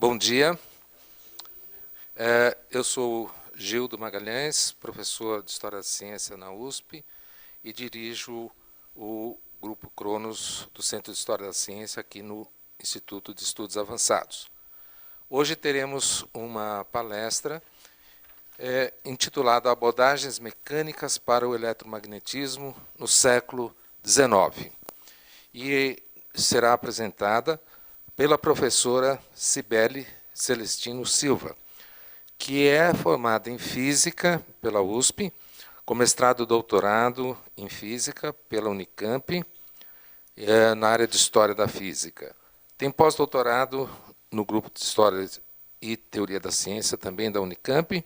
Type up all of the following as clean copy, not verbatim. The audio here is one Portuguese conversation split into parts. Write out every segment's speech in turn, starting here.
Bom dia. Eu sou Gildo Magalhães, professor de História da Ciência na USP e dirijo o Grupo Cronos do Centro de História da Ciência aqui no Instituto de Estudos Avançados. Hoje teremos uma palestra intitulada Abordagens Mecânicas para o Eletromagnetismo no século XIX. E será apresentada pela professora Cibele Celestino Silva, que é formada em Física pela USP, com mestrado e doutorado em Física pela Unicamp, na área de História da Física. Tem pós-doutorado no Grupo de História e Teoria da Ciência, também da Unicamp,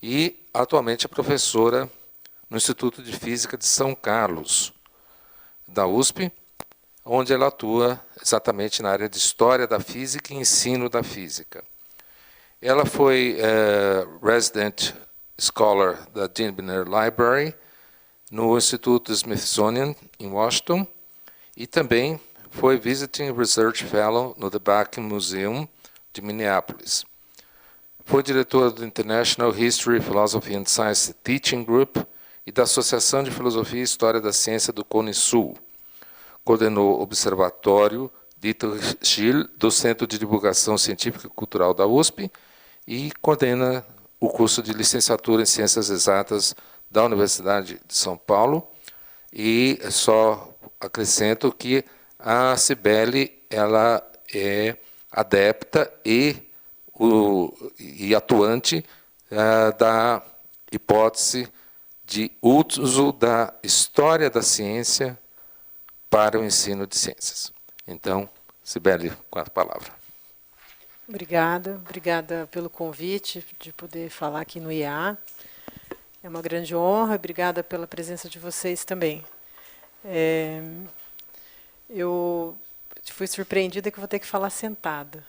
e atualmente é professora no Instituto de Física de São Carlos, da USP, onde ela atua exatamente na área de História da Física e Ensino da Física. Ela foi Resident Scholar da Dinbiner Library no Instituto Smithsonian, em Washington, e também foi Visiting Research Fellow no The Backing Museum de Minneapolis. Foi diretora do International History, Philosophy and Science Teaching Group e da Associação de Filosofia e História da Ciência do Cone Sul. Coordenou o Observatório Dieter Schill, do Centro de Divulgação Científica e Cultural da USP, e coordena o curso de Licenciatura em Ciências Exatas da Universidade de São Paulo. E só acrescento que a Cibele ela é adepta e atuante da hipótese de uso da história da ciência para o ensino de ciências. Então, Cibele, com a palavra. Obrigada pelo convite de poder falar aqui no IA. É uma grande honra, obrigada pela presença de vocês também. Eu fui surpreendida que eu vou ter que falar sentada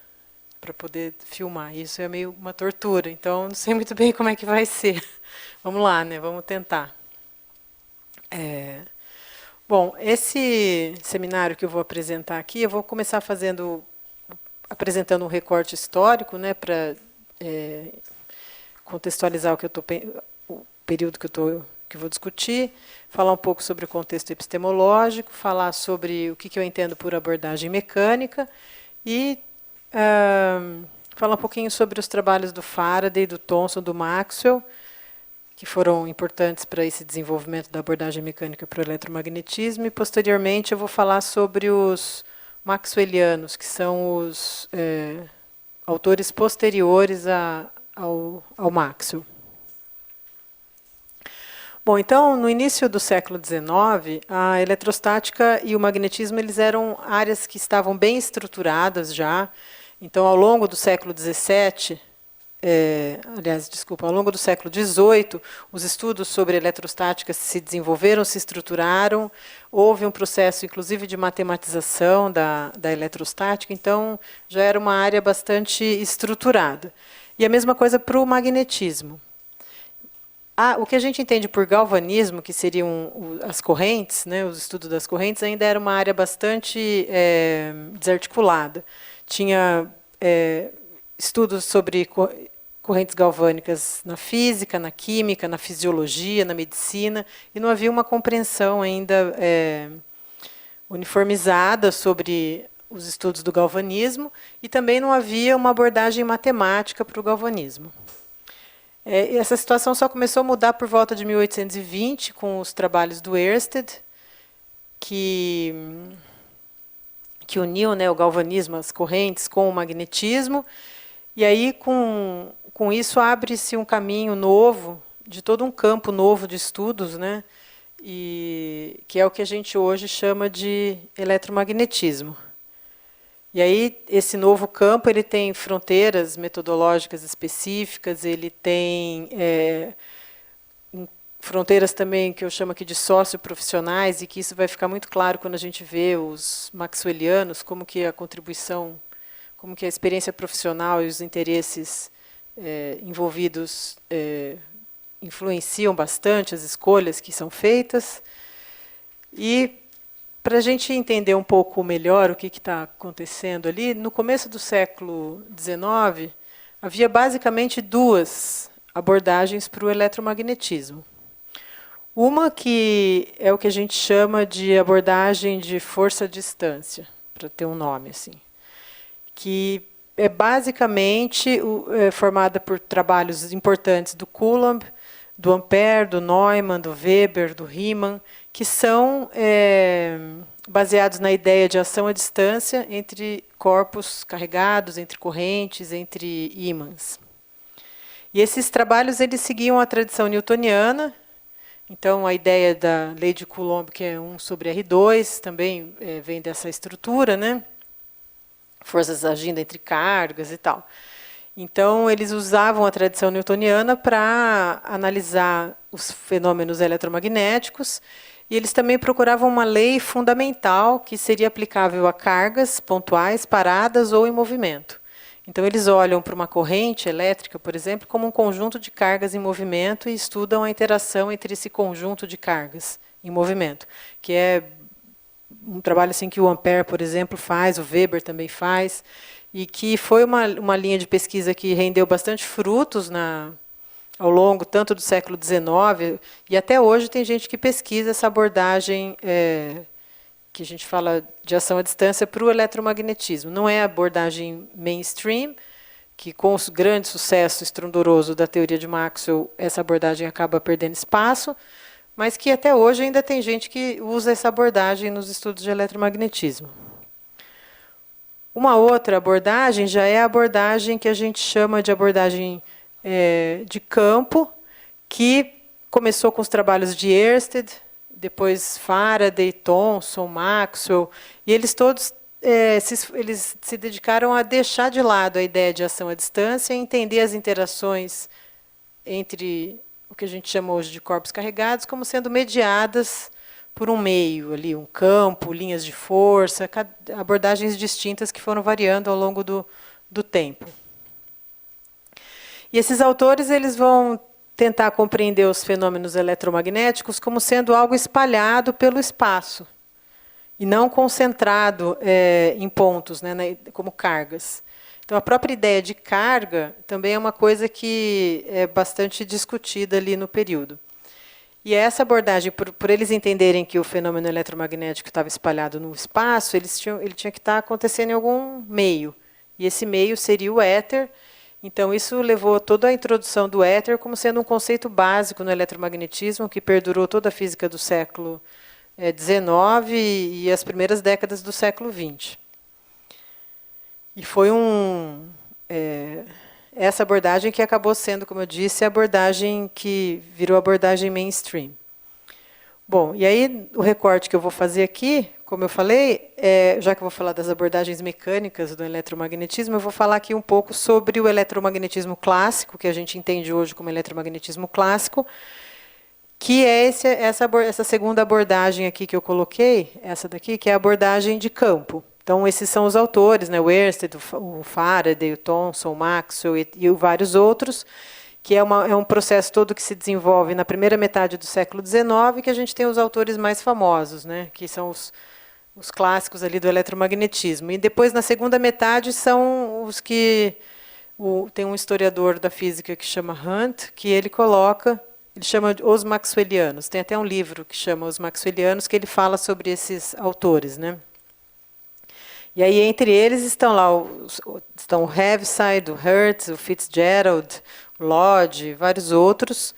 para poder filmar. Isso é meio uma tortura, então não sei muito bem como é que vai ser. Vamos lá, né? Vamos tentar. Bom, esse seminário que eu vou apresentar aqui, eu vou começar apresentando um recorte histórico, né, para contextualizar o período que eu vou discutir, falar um pouco sobre o contexto epistemológico, falar sobre o que eu entendo por abordagem mecânica e falar um pouquinho sobre os trabalhos do Faraday, do Thomson, do Maxwell, que foram importantes para esse desenvolvimento da abordagem mecânica para o eletromagnetismo, e, posteriormente, eu vou falar sobre os maxwellianos, que são os autores posteriores ao Maxwell. Bom, então, no início do século XIX, a eletrostática e o magnetismo eles eram áreas que estavam bem estruturadas já. Então, ao longo do século XVII, ao longo do século XVIII, os estudos sobre eletrostática se desenvolveram, se estruturaram, houve um processo, inclusive, de matematização da eletrostática, então já era uma área bastante estruturada. E a mesma coisa para o magnetismo. O que a gente entende por galvanismo, que seriam as correntes, né, os estudos das correntes, ainda era uma área bastante desarticulada. Tinha estudos sobre correntes galvânicas na física, na química, na fisiologia, na medicina, e não havia uma compreensão ainda uniformizada sobre os estudos do galvanismo, e também não havia uma abordagem matemática para o galvanismo. Essa situação só começou a mudar por volta de 1820, com os trabalhos do Ørsted, que uniu, né, o galvanismo, as correntes, com o magnetismo. E aí, com isso, abre-se um caminho novo, de todo um campo novo de estudos, né, e que é o que a gente hoje chama de eletromagnetismo. E aí, esse novo campo ele tem fronteiras metodológicas específicas, ele tem fronteiras também que eu chamo aqui de socioprofissionais, e que isso vai ficar muito claro quando a gente vê os maxwellianos, como que a contribuição, como que a experiência profissional e os interesses envolvidos influenciam bastante as escolhas que são feitas. E, para a gente entender um pouco melhor o que está acontecendo ali, no começo do século XIX, havia basicamente duas abordagens para o eletromagnetismo. Uma que é o que a gente chama de abordagem de força-distância, para ter um nome assim, que é basicamente formada por trabalhos importantes do Coulomb, do Ampère, do Neumann, do Weber, do Riemann, que são baseados na ideia de ação à distância entre corpos carregados, entre correntes, entre ímãs. E esses trabalhos eles seguiam a tradição newtoniana. Então, a ideia da lei de Coulomb, que é 1 sobre R2, também vem dessa estrutura, né? Forças agindo entre cargas e tal. Então, eles usavam a tradição newtoniana para analisar os fenômenos eletromagnéticos, e eles também procuravam uma lei fundamental que seria aplicável a cargas pontuais, paradas ou em movimento. Então, eles olham para uma corrente elétrica, por exemplo, como um conjunto de cargas em movimento e estudam a interação entre esse conjunto de cargas em movimento, que é um trabalho assim que o Ampère, por exemplo, faz, o Weber também faz, e que foi uma linha de pesquisa que rendeu bastante frutos ao longo tanto do século XIX, e até hoje tem gente que pesquisa essa abordagem que a gente fala de ação à distância para o eletromagnetismo. Não é a abordagem mainstream, que com o grande sucesso estrondoroso da teoria de Maxwell, essa abordagem acaba perdendo espaço, mas que até hoje ainda tem gente que usa essa abordagem nos estudos de eletromagnetismo. Uma outra abordagem já é a abordagem que a gente chama de abordagem de campo, que começou com os trabalhos de Ørsted, depois Faraday, Thomson, Maxwell, e eles todos eles se dedicaram a deixar de lado a ideia de ação à distância e entender as interações entre o que a gente chama hoje de corpos carregados como sendo mediadas por um meio, ali, um campo, linhas de força, abordagens distintas que foram variando ao longo do tempo. E esses autores eles vão tentar compreender os fenômenos eletromagnéticos como sendo algo espalhado pelo espaço e não concentrado em pontos, né, como cargas. Então, a própria ideia de carga também é uma coisa que é bastante discutida ali no período. E essa abordagem, por eles entenderem que o fenômeno eletromagnético estava espalhado no espaço, ele tinha que estar acontecendo em algum meio. E esse meio seria o éter. Então, isso levou toda a introdução do éter como sendo um conceito básico no eletromagnetismo, que perdurou toda a física do século XIX e as primeiras décadas do século XX. E foi essa abordagem que acabou sendo, como eu disse, a abordagem que virou a abordagem mainstream. Bom, e aí o recorte que eu vou fazer aqui, como eu falei, já que eu vou falar das abordagens mecânicas do eletromagnetismo, eu vou falar aqui um pouco sobre o eletromagnetismo clássico, que a gente entende hoje como eletromagnetismo clássico, que é essa segunda abordagem aqui que eu coloquei, essa daqui, que é a abordagem de campo. Então, esses são os autores, né, o Ørsted, o Faraday, o Thomson, o Maxwell e vários outros, que é um processo todo que se desenvolve na primeira metade do século XIX, que a gente tem os autores mais famosos, né, que são os clássicos ali do eletromagnetismo. E depois, na segunda metade, são os que... tem um historiador da física que chama Hunt, que ele chama os maxwellianos. Tem até um livro que chama Os Maxwellianos, que ele fala sobre esses autores, né? E aí, entre eles, estão o Heaviside, o Hertz, o Fitzgerald, o Lodge, vários outros.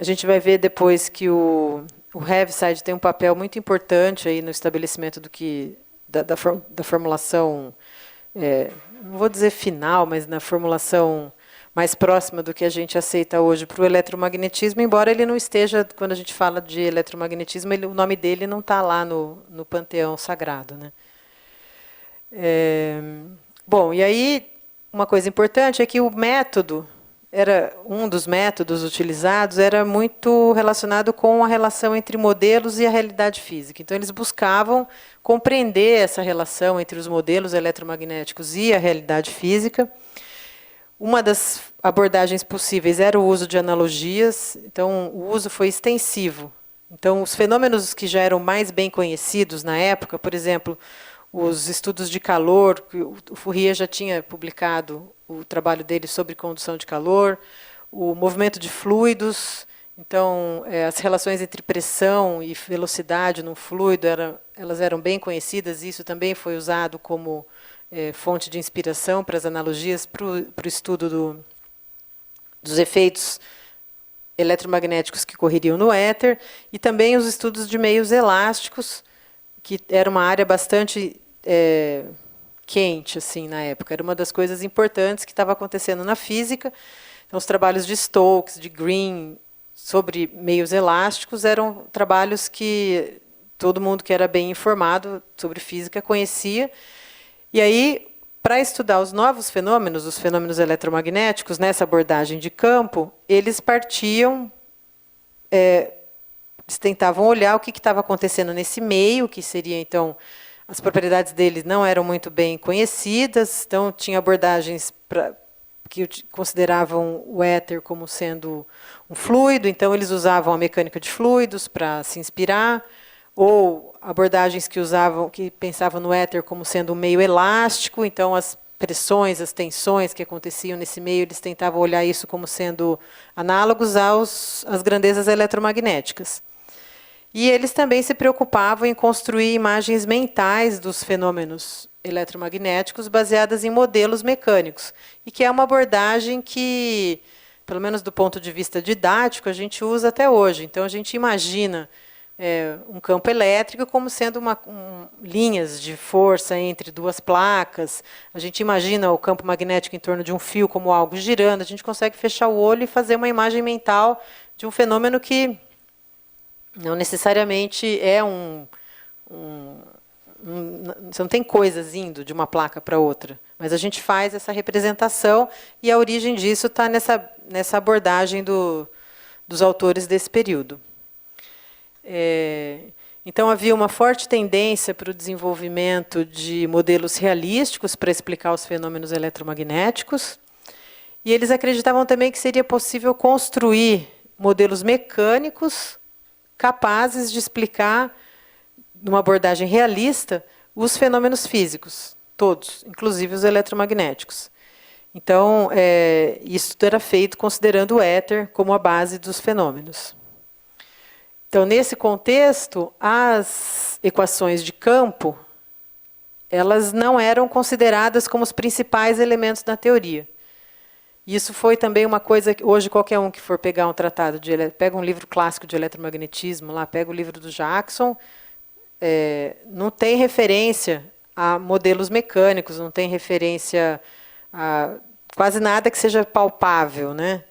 A gente vai ver depois que o Heaviside tem um papel muito importante aí no estabelecimento da formulação, não vou dizer final, mas na formulação mais próxima do que a gente aceita hoje para o eletromagnetismo, embora ele não esteja, quando a gente fala de eletromagnetismo, o nome dele não está lá no panteão sagrado, né? Bom, e aí uma coisa importante é que o método, um dos métodos utilizados era muito relacionado com a relação entre modelos e a realidade física. Então, eles buscavam compreender essa relação entre os modelos eletromagnéticos e a realidade física. Uma das abordagens possíveis era o uso de analogias, então o uso foi extensivo. Então, os fenômenos que já eram mais bem conhecidos na época, por exemplo, os estudos de calor, que o Fourier já tinha publicado o trabalho dele sobre condução de calor, o movimento de fluidos, então as relações entre pressão e velocidade num fluido elas eram bem conhecidas, e isso também foi usado como fonte de inspiração para as analogias para o estudo dos efeitos eletromagnéticos que correriam no éter, e também os estudos de meios elásticos, que era uma área bastante quente assim na época. Era uma das coisas importantes que estava acontecendo na física. Então, os trabalhos de Stokes, de Green, sobre meios elásticos, eram trabalhos que todo mundo que era bem informado sobre física conhecia. E aí, para estudar os novos fenômenos, os fenômenos eletromagnéticos, nessa abordagem de campo, eles partiam, eles tentavam olhar o que estava acontecendo nesse meio, que seria, então, as propriedades deles não eram muito bem conhecidas, então tinha abordagens que consideravam o éter como sendo um fluido, então eles usavam a mecânica de fluidos para se inspirar, ou abordagens que pensavam no éter como sendo um meio elástico, então as pressões, as tensões que aconteciam nesse meio, eles tentavam olhar isso como sendo análogos às grandezas eletromagnéticas. E eles também se preocupavam em construir imagens mentais dos fenômenos eletromagnéticos baseadas em modelos mecânicos, e que é uma abordagem que, pelo menos do ponto de vista didático, a gente usa até hoje. Então, a gente imagina um campo elétrico como sendo linhas de força entre duas placas. A gente imagina o campo magnético em torno de um fio como algo girando. A gente consegue fechar o olho e fazer uma imagem mental de um fenômeno que não necessariamente você não tem coisas indo de uma placa para outra, mas a gente faz essa representação, e a origem disso está nessa abordagem dos autores desse período. Então, havia uma forte tendência para o desenvolvimento de modelos realísticos para explicar os fenômenos eletromagnéticos, e eles acreditavam também que seria possível construir modelos mecânicos capazes de explicar, numa abordagem realista, os fenômenos físicos, todos, inclusive os eletromagnéticos. Então, isso era feito considerando o éter como a base dos fenômenos. Então, nesse contexto, as equações de campo, elas não eram consideradas como os principais elementos da teoria. Isso foi também uma coisa que hoje qualquer um que for pegar um tratado pega um livro clássico de eletromagnetismo, lá pega o livro do Jackson, não tem referência a modelos mecânicos, não tem referência a quase nada que seja palpável, né?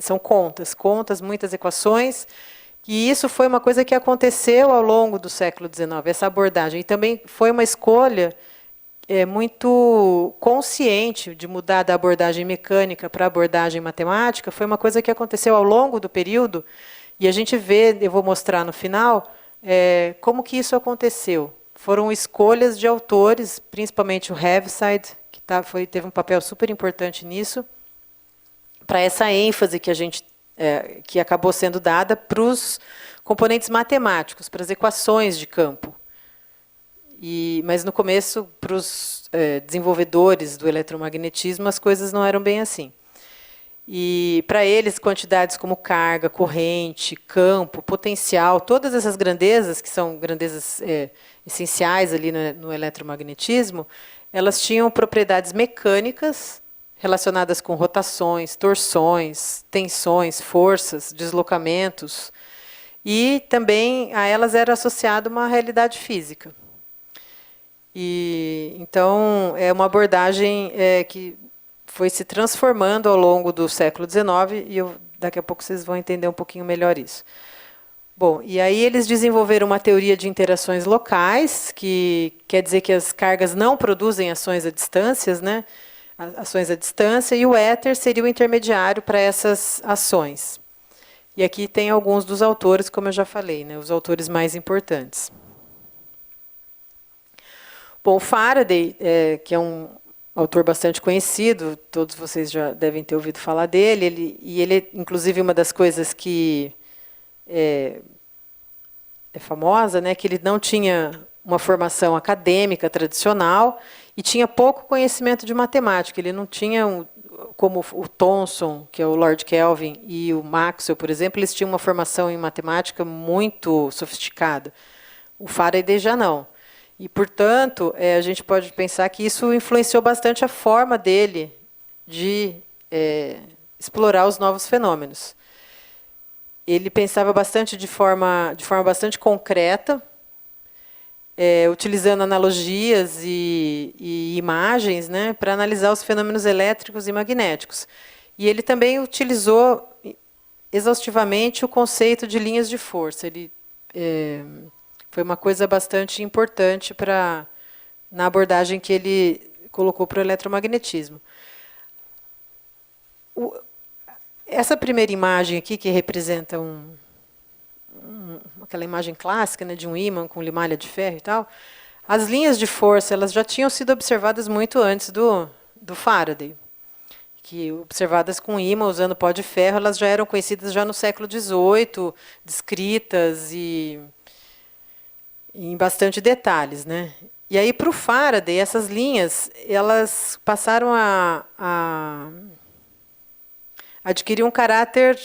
São contas, muitas equações. E isso foi uma coisa que aconteceu ao longo do século XIX, essa abordagem. E também foi uma escolha muito consciente de mudar da abordagem mecânica para a abordagem matemática. Foi uma coisa que aconteceu ao longo do período, e a gente vê, eu vou mostrar no final, como que isso aconteceu. Foram escolhas de autores, principalmente o Heaviside, que teve um papel super importante nisso, para essa ênfase que acabou sendo dada para os componentes matemáticos, para as equações de campo. Mas, no começo, para os desenvolvedores do eletromagnetismo, as coisas não eram bem assim. E, para eles, quantidades como carga, corrente, campo, potencial, todas essas grandezas, que são grandezas essenciais ali no eletromagnetismo, elas tinham propriedades mecânicas relacionadas com rotações, torções, tensões, forças, deslocamentos, e também a elas era associada uma realidade física. Então, é uma abordagem que foi se transformando ao longo do século XIX, e daqui a pouco vocês vão entender um pouquinho melhor isso. Bom, e aí eles desenvolveram uma teoria de interações locais, que quer dizer que as cargas não produzem ações à distância, né? Ações à distância, e o éter seria o intermediário para essas ações. E aqui tem alguns dos autores, como eu já falei, né? Os autores mais importantes. Bom, Faraday, que é um autor bastante conhecido, todos vocês já devem ter ouvido falar dele, ele, inclusive, uma das coisas que é famosa, né, que ele não tinha uma formação acadêmica tradicional e tinha pouco conhecimento de matemática. Ele não tinha, como o Thomson, que é o Lord Kelvin, e o Maxwell, por exemplo, eles tinham uma formação em matemática muito sofisticada. O Faraday já não. E, portanto, a gente pode pensar que isso influenciou bastante a forma dele de explorar os novos fenômenos. Ele pensava bastante de forma bastante concreta, utilizando analogias e imagens, né, para analisar os fenômenos elétricos e magnéticos. E ele também utilizou exaustivamente o conceito de linhas de força. Ele foi uma coisa bastante importante na abordagem que ele colocou para o eletromagnetismo. Essa primeira imagem aqui, que representa aquela imagem clássica, né, de um ímã com limalha de ferro e tal, as linhas de força elas já tinham sido observadas muito antes do Faraday. Que, observadas com ímã, usando pó de ferro, elas já eram conhecidas já no século XVIII, descritas e em bastante detalhes, né? E aí, para o Faraday, essas linhas elas passaram a adquirir um caráter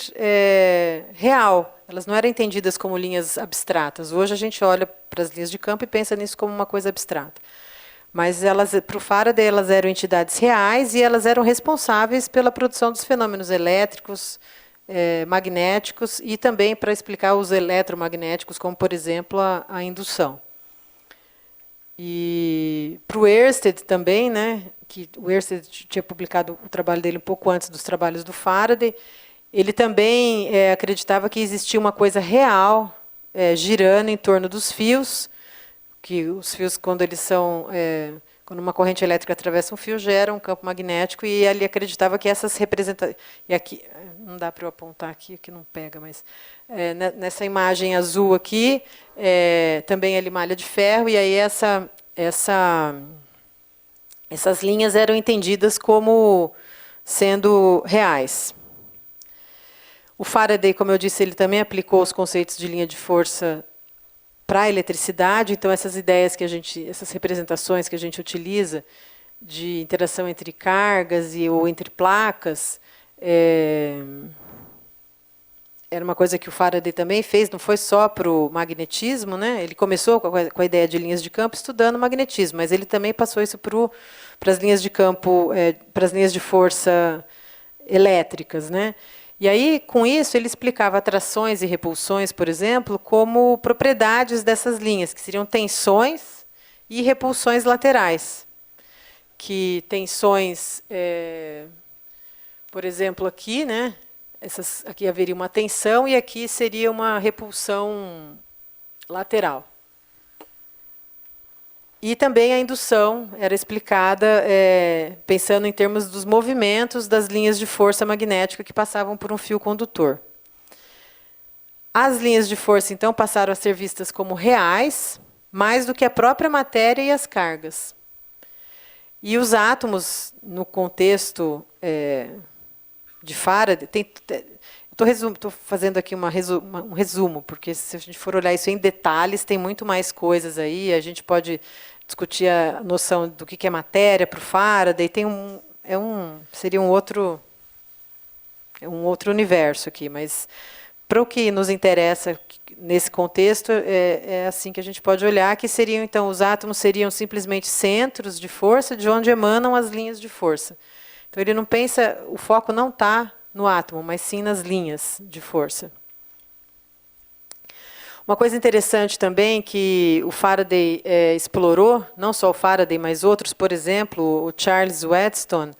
real. Elas não eram entendidas como linhas abstratas. Hoje a gente olha para as linhas de campo e pensa nisso como uma coisa abstrata. Mas para o Faraday elas eram entidades reais e elas eram responsáveis pela produção dos fenômenos elétricos, magnéticos e também para explicar os eletromagnéticos, como, por exemplo, a indução. E para o Ørsted também, né, que o Ørsted tinha publicado o trabalho dele um pouco antes dos trabalhos do Faraday, ele também acreditava que existia uma coisa real girando em torno dos fios, que os fios, quando uma corrente elétrica atravessa um fio, gera um campo magnético, e ele acreditava que essas representações... E aqui, não dá para eu apontar aqui, que não pega, mas nessa imagem azul aqui, também é limalha de ferro, e aí essas linhas eram entendidas como sendo reais. O Faraday, como eu disse, ele também aplicou os conceitos de linha de força para a eletricidade. Então, essas ideias essas representações que a gente utiliza de interação entre cargas ou entre placas, era uma coisa que o Faraday também fez, não foi só para o magnetismo, né? Ele começou com a ideia de linhas de campo estudando magnetismo, mas ele também passou isso para as linhas de campo, para as linhas de força elétricas, né? E aí, com isso, ele explicava atrações e repulsões, por exemplo, como propriedades dessas linhas, que seriam tensões e repulsões laterais. Que tensões, por exemplo, aqui, né? Aqui haveria uma tensão e aqui seria uma repulsão lateral. E também a indução era explicada pensando em termos dos movimentos das linhas de força magnética que passavam por um fio condutor. As linhas de força, então, passaram a ser vistas como reais, mais do que a própria matéria e as cargas. E os átomos, no contexto de Faraday, estou fazendo aqui um resumo, porque se a gente for olhar isso em detalhes, tem muito mais coisas aí. A gente pode discutir a noção do que é matéria para o Faraday. Seria um outro universo aqui, mas para o que nos interessa nesse contexto, é assim que a gente pode olhar, que seriam, então, os átomos seriam simplesmente centros de força de onde emanam as linhas de força. Então, ele não pensa, o foco não está no átomo, mas sim nas linhas de força. Uma coisa interessante também que o Faraday explorou, não só o Faraday, mas outros, por exemplo, o Charles Wheatstone,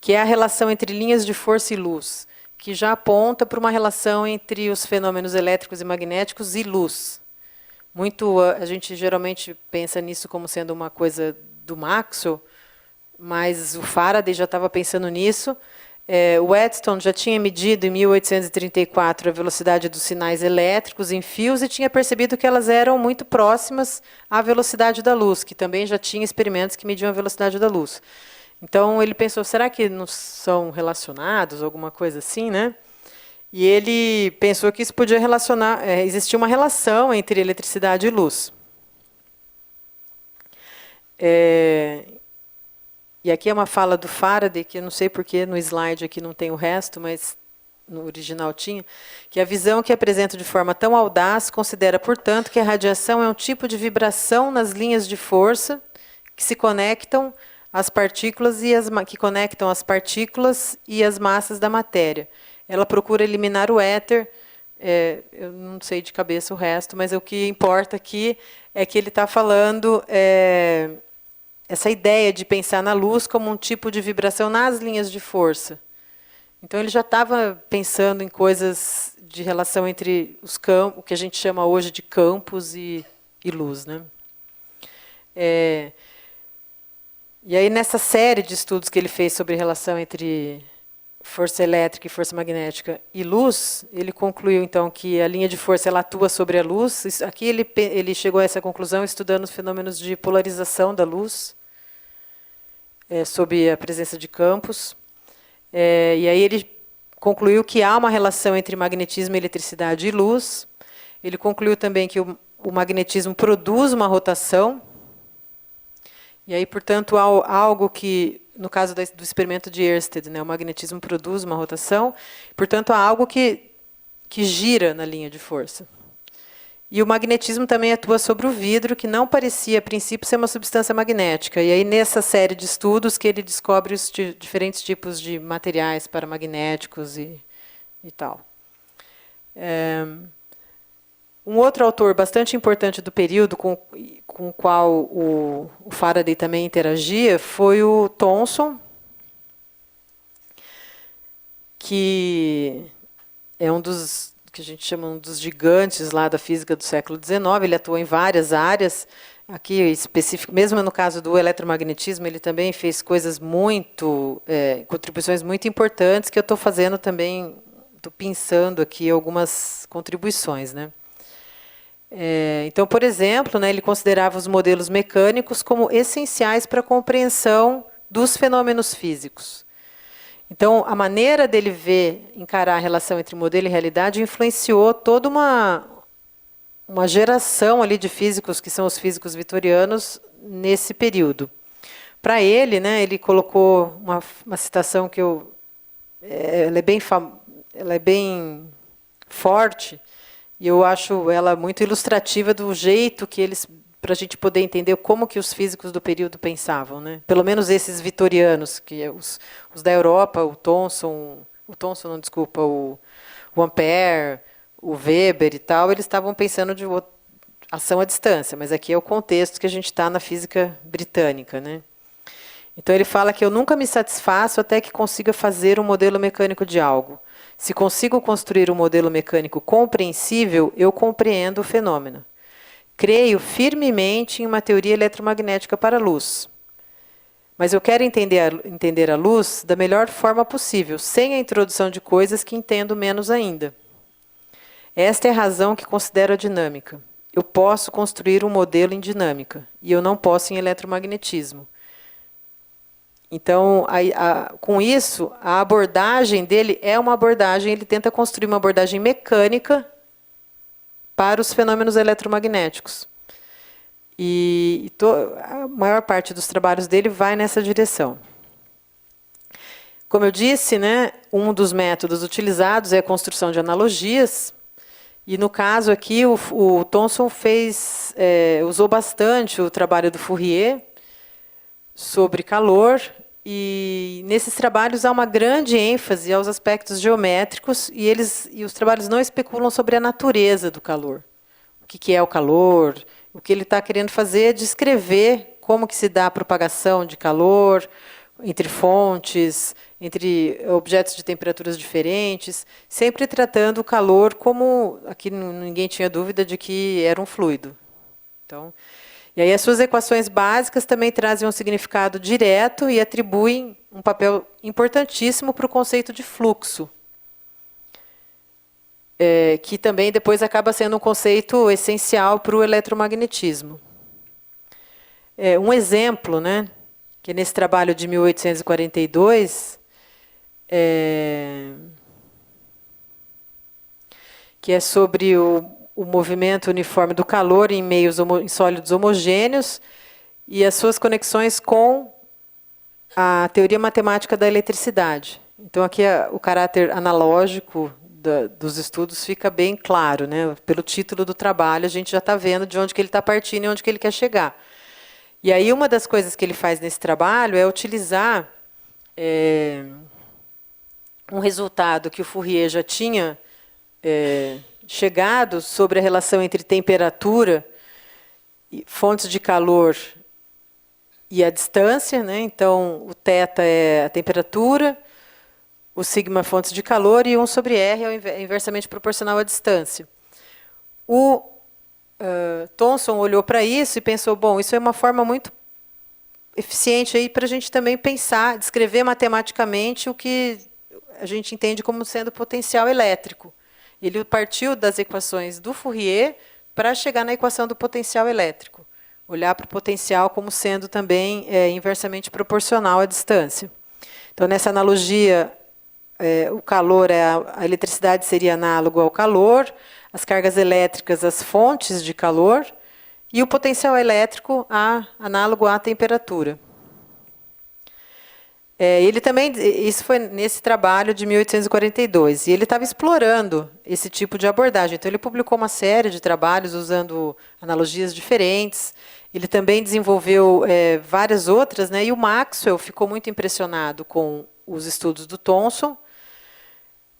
que é a relação entre linhas de força e luz, que já aponta para uma relação entre os fenômenos elétricos e magnéticos e luz. A gente geralmente pensa nisso como sendo uma coisa do Maxwell, mas o Faraday já estava pensando nisso. O Wheatstone já tinha medido, em 1834, a velocidade dos sinais elétricos em fios e tinha percebido que elas eram muito próximas à velocidade da luz, que também já tinha experimentos que mediam a velocidade da luz. Então, ele pensou, será que não são relacionados, alguma coisa assim, né? E ele pensou que isso podia relacionar, existia uma relação entre eletricidade e luz. E aqui é uma fala do Faraday, que eu não sei porque no slide aqui não tem o resto, mas no original tinha, que a visão que apresento de forma tão audaz considera, portanto, que a radiação é um tipo de vibração nas linhas de força que se conectam às partículas que conectam as partículas e as massas da matéria. Ela procura eliminar o éter. Eu não sei de cabeça o resto, mas o que importa aqui é que ele está falando essa ideia de pensar na luz como um tipo de vibração nas linhas de força. Então, ele já estava pensando em coisas de relação entre os campos, o que a gente chama hoje de campos e luz, né? E aí, nessa série de estudos que ele fez sobre a relação entre força elétrica e força magnética e luz, ele concluiu, então, que a linha de força ela atua sobre a luz. Aqui ele chegou a essa conclusão estudando os fenômenos de polarização da luz, sob a presença de campos. E aí ele concluiu que há uma relação entre magnetismo, eletricidade e luz. Ele concluiu também que o magnetismo produz uma rotação. E aí, portanto, há algo que, no caso do experimento de Ørsted, né, o magnetismo produz uma rotação, portanto, há algo que gira na linha de força. E o magnetismo também atua sobre o vidro, que não parecia, a princípio, ser uma substância magnética. E aí, nessa série de estudos, que ele descobre os diferentes tipos de materiais paramagnéticos e tal. Um outro autor bastante importante do período, com o qual o Faraday também interagia, foi o Thomson, que é um dos que a gente chama dos gigantes lá da física do século XIX. Ele atuou em várias áreas. Aqui, específico, mesmo no caso do eletromagnetismo, ele também fez coisas contribuições muito importantes, que eu estou fazendo também, estou pensando aqui algumas contribuições, né? Então, por exemplo, né, ele considerava os modelos mecânicos como essenciais para a compreensão dos fenômenos físicos. Então, a maneira dele encarar a relação entre modelo e realidade influenciou toda uma geração ali de físicos, que são os físicos vitorianos, nesse período. Para ele, né, ele colocou uma citação que ela é bem forte, e eu acho ela muito ilustrativa do jeito que eles, para a gente poder entender como que os físicos do período pensavam, né? Pelo menos esses vitorianos, que é os da Europa, o Ampère, o Weber e tal, eles estavam pensando de ação à distância, mas aqui é o contexto que a gente está na física britânica, né? Então ele fala que eu nunca me satisfaço até que consiga fazer um modelo mecânico de algo. Se consigo construir um modelo mecânico compreensível, eu compreendo o fenômeno. Creio firmemente em uma teoria eletromagnética para a luz. Mas eu quero entender a luz da melhor forma possível, sem a introdução de coisas que entendo menos ainda. Esta é a razão que considero a dinâmica. Eu posso construir um modelo em dinâmica, e eu não posso em eletromagnetismo. Então, com isso, a abordagem dele é uma abordagem, ele tenta construir uma abordagem mecânica para os fenômenos eletromagnéticos. E a maior parte dos trabalhos dele vai nessa direção. Como eu disse, né, um dos métodos utilizados é a construção de analogias. E, no caso aqui, o Thomson usou bastante o trabalho do Fourier sobre calor. E nesses trabalhos há uma grande ênfase aos aspectos geométricos, e os trabalhos não especulam sobre a natureza do calor. O que é o calor? O que ele está querendo fazer é descrever como que se dá a propagação de calor entre fontes, entre objetos de temperaturas diferentes, sempre tratando o calor como, aqui ninguém tinha dúvida de que era um fluido. Então, e aí as suas equações básicas também trazem um significado direto e atribuem um papel importantíssimo para o conceito de fluxo, que também depois acaba sendo um conceito essencial para o eletromagnetismo. Um exemplo, né, que nesse trabalho de 1842, que é sobre o movimento uniforme do calor em meios em sólidos homogêneos e as suas conexões com a teoria matemática da eletricidade. Então, aqui o caráter analógico dos estudos fica bem claro, né? Pelo título do trabalho, a gente já está vendo de onde que ele está partindo e onde que ele quer chegar. E aí, uma das coisas que ele faz nesse trabalho é utilizar um resultado que o Fourier já tinha chegado sobre a relação entre temperatura, fontes de calor e a distância, né? Então, o θ é a temperatura, o sigma fontes de calor e 1 sobre R é inversamente proporcional à distância. O Thomson olhou para isso e pensou, bom, isso é uma forma muito eficiente aí para a gente também pensar, descrever matematicamente o que a gente entende como sendo potencial elétrico. Ele partiu das equações do Fourier para chegar na equação do potencial elétrico. Olhar para o potencial como sendo também inversamente proporcional à distância. Então, nessa analogia, o calor, a eletricidade seria análogo ao calor, as cargas elétricas às fontes de calor, e o potencial elétrico análogo à temperatura. Ele também, isso foi nesse trabalho de 1842, e ele estava explorando esse tipo de abordagem. Então, ele publicou uma série de trabalhos usando analogias diferentes. Ele também desenvolveu várias outras, né? E o Maxwell ficou muito impressionado com os estudos do Thomson,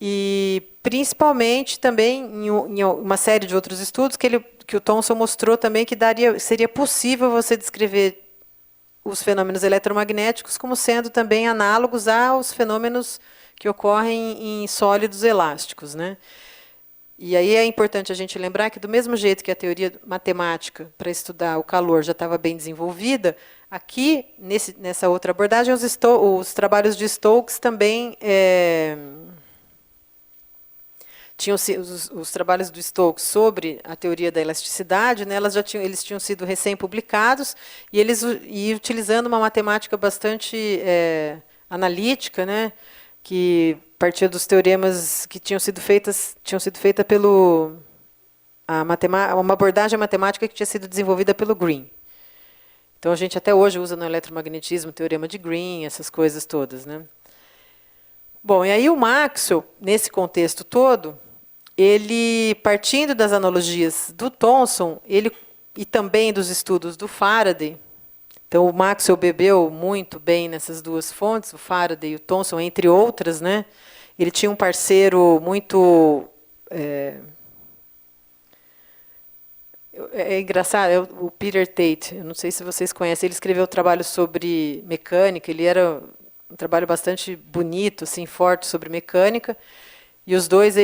e principalmente também em uma série de outros estudos que o Thomson mostrou também que seria possível você descrever os fenômenos eletromagnéticos como sendo também análogos aos fenômenos que ocorrem em sólidos elásticos, né? E aí é importante a gente lembrar que, do mesmo jeito que a teoria matemática para estudar o calor já estava bem desenvolvida, aqui, nessa outra abordagem, os trabalhos de Stokes também tinham os trabalhos do Stokes sobre a teoria da elasticidade, né, eles tinham sido recém-publicados e utilizando uma matemática bastante analítica, né, que partia dos teoremas que tinham sido feitas pelo uma abordagem matemática que tinha sido desenvolvida pelo Green. Então, a gente até hoje usa no eletromagnetismo o teorema de Green, essas coisas todas, né? Bom, e aí o Maxwell, nesse contexto todo, ele, partindo das analogias do Thomson, e também dos estudos do Faraday, então o Maxwell bebeu muito bem nessas duas fontes, o Faraday e o Thomson, entre outras, né? Ele tinha um parceiro muito... É engraçado, o Peter Tate, eu não sei se vocês conhecem, ele escreveu um trabalho sobre mecânica, ele era um trabalho bastante bonito, assim, forte sobre mecânica, e os dois,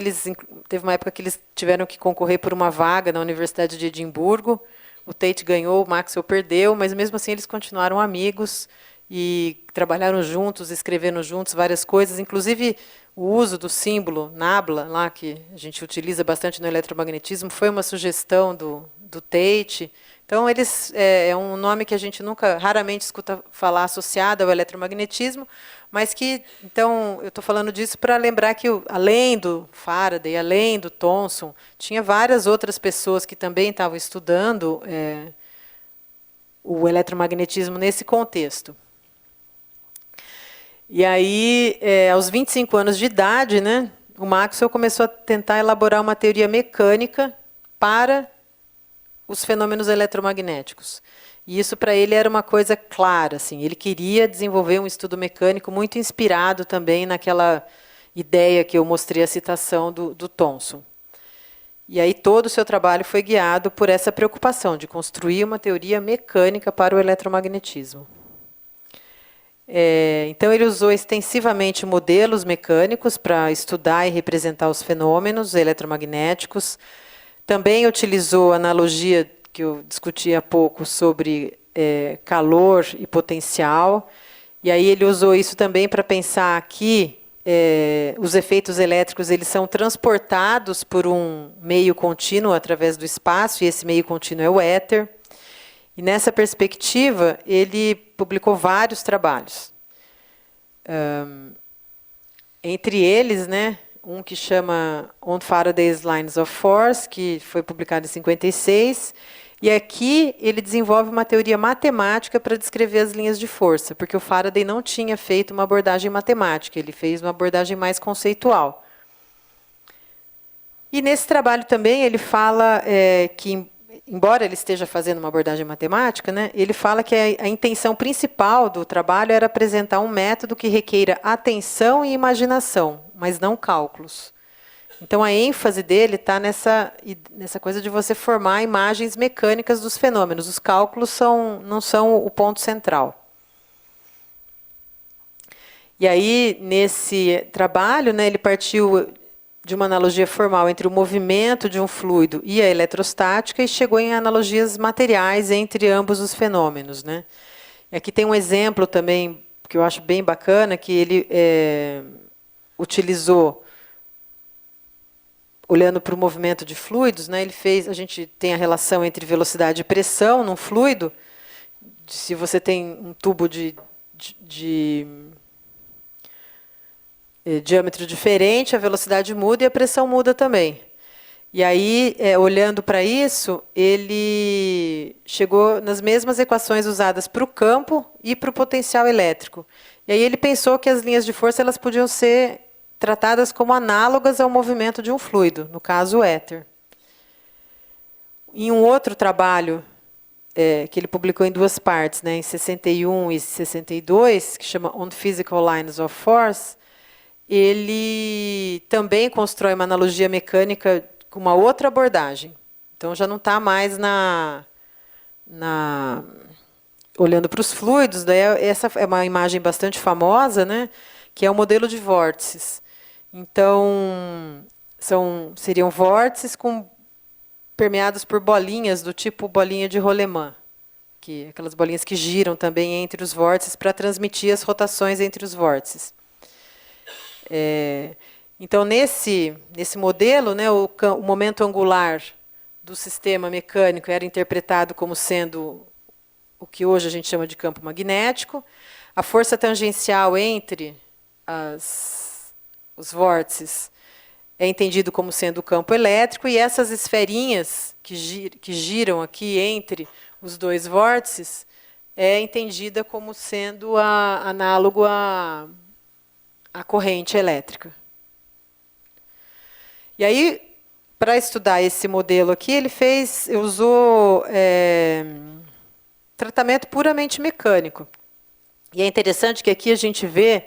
teve uma época que eles tiveram que concorrer por uma vaga na Universidade de Edimburgo, o Tate ganhou, o Maxwell perdeu, mas mesmo assim eles continuaram amigos e trabalharam juntos, escrevendo juntos várias coisas, inclusive o uso do símbolo nabla, lá que a gente utiliza bastante no eletromagnetismo, foi uma sugestão do Tate. Então, é um nome que a gente raramente escuta falar associado ao eletromagnetismo, mas que, então, eu estou falando disso para lembrar que, além do Faraday, além do Thomson, tinha várias outras pessoas que também estavam estudando o eletromagnetismo nesse contexto. E aí, aos 25 anos de idade, né, o Maxwell começou a tentar elaborar uma teoria mecânica para os fenômenos eletromagnéticos. E isso, para ele, era uma coisa clara. Assim, ele queria desenvolver um estudo mecânico muito inspirado também naquela ideia que eu mostrei a citação do Thomson. E aí todo o seu trabalho foi guiado por essa preocupação de construir uma teoria mecânica para o eletromagnetismo. Então, ele usou extensivamente modelos mecânicos para estudar e representar os fenômenos eletromagnéticos. Também utilizou a analogia que eu discuti há pouco sobre calor e potencial. E aí ele usou isso também para pensar que os efeitos elétricos eles são transportados por um meio contínuo através do espaço, e esse meio contínuo é o éter. E nessa perspectiva, ele publicou vários trabalhos. Entre eles, né, um que chama On Faraday's Lines of Force, que foi publicado em 56, e aqui ele desenvolve uma teoria matemática para descrever as linhas de força, porque o Faraday não tinha feito uma abordagem matemática, ele fez uma abordagem mais conceitual. E nesse trabalho também ele fala que, embora ele esteja fazendo uma abordagem matemática, né, ele fala que a intenção principal do trabalho era apresentar um método que requeira atenção e imaginação, mas não cálculos. Então, a ênfase dele está nessa coisa de você formar imagens mecânicas dos fenômenos. Os cálculos não são o ponto central. E aí, nesse trabalho, né, ele partiu de uma analogia formal entre o movimento de um fluido e a eletrostática e chegou em analogias materiais entre ambos os fenômenos, né? E aqui tem um exemplo também que eu acho bem bacana, que ele utilizou, olhando para o movimento de fluidos, né, a gente tem a relação entre velocidade e pressão num fluido. Se você tem um tubo de diâmetro diferente, a velocidade muda e a pressão muda também. E aí, olhando para isso, ele chegou nas mesmas equações usadas para o campo e para o potencial elétrico. E aí ele pensou que as linhas de força elas podiam ser tratadas como análogas ao movimento de um fluido, no caso o éter. Em um outro trabalho, que ele publicou em duas partes, né, em 61 e 62, que chama On Physical Lines of Force, ele também constrói uma analogia mecânica com uma outra abordagem. Então, já não está mais olhando para os fluidos. Daí essa é uma imagem bastante famosa, né, que é o modelo de vórtices. Então, seriam vórtices permeados por bolinhas do tipo bolinha de Roleman, aquelas bolinhas que giram também entre os vórtices para transmitir as rotações entre os vórtices. Então, nesse modelo, né, o momento angular do sistema mecânico era interpretado como sendo o que hoje a gente chama de campo magnético. A força tangencial entre os vórtices é entendido como sendo o campo elétrico, e essas esferinhas que giram aqui entre os dois vórtices é entendida como sendo análogo à corrente elétrica. E aí, para estudar esse modelo aqui, ele usou tratamento puramente mecânico. E é interessante que aqui a gente vê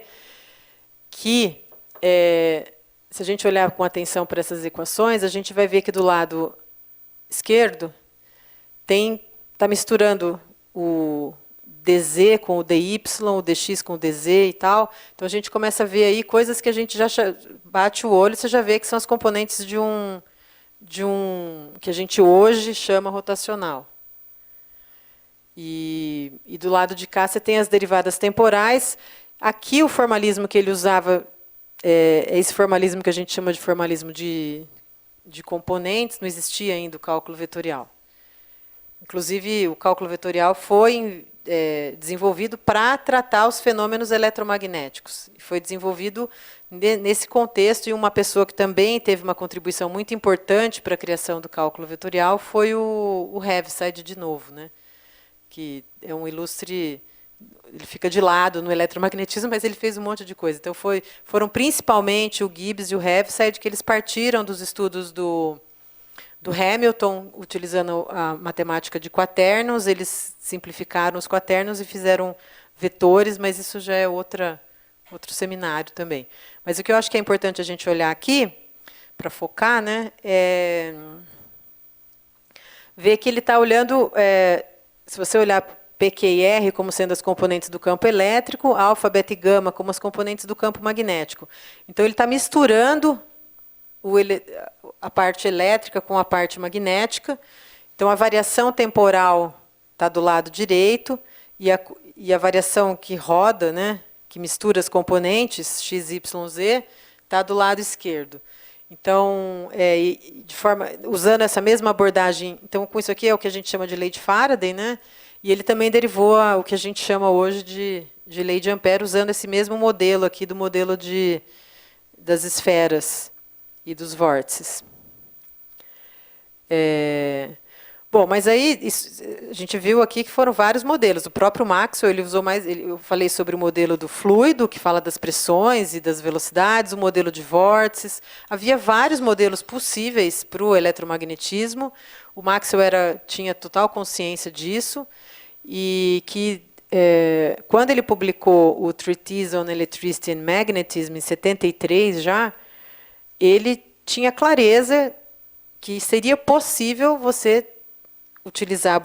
que, se a gente olhar com atenção para essas equações, a gente vai ver que do lado esquerdo está misturando o dz com o dy, o dx com o dz e tal. Então, a gente começa a ver aí coisas que a gente já bate o olho, você já vê que são as componentes de um que a gente hoje chama rotacional. E do lado de cá você tem as derivadas temporais. Aqui o formalismo que ele usava é esse formalismo que a gente chama de formalismo de componentes, não existia ainda o cálculo vetorial. Inclusive, o cálculo vetorial foi desenvolvido para tratar os fenômenos eletromagnéticos. Foi desenvolvido nesse contexto, e uma pessoa que também teve uma contribuição muito importante para a criação do cálculo vetorial foi o Heaviside, de novo, né? Que é um ilustre, ele fica de lado no eletromagnetismo, mas ele fez um monte de coisa. Então, foram principalmente o Gibbs e o Heaviside que eles partiram dos estudos do Hamilton, utilizando a matemática de quaternos. Eles simplificaram os quaternos e fizeram vetores, mas isso já é outro seminário também. Mas o que eu acho que é importante a gente olhar aqui, para focar, né, é ver que ele está olhando, se você olhar P, Q e R como sendo as componentes do campo elétrico, alfa, beta e gama como as componentes do campo magnético. Então, ele está misturando a parte elétrica com a parte magnética. Então, a variação temporal está do lado direito, e a variação que roda, né, que mistura as componentes, x, y, z, está do lado esquerdo. Então, usando essa mesma abordagem, então, com isso aqui é o que a gente chama de lei de Faraday, né? E ele também derivou o que a gente chama hoje de lei de Ampère, usando esse mesmo modelo aqui, do modelo de das esferas e dos vórtices. Bom, mas aí a gente viu aqui que foram vários modelos. O próprio Maxwell, ele usou mais. Eu falei sobre o modelo do fluido, que fala das pressões e das velocidades, o modelo de vórtices. Havia vários modelos possíveis para o eletromagnetismo. O Maxwell tinha total consciência disso e que quando ele publicou o Treatise on Electricity and Magnetism em 73 já, ele tinha clareza que seria possível você utilizar,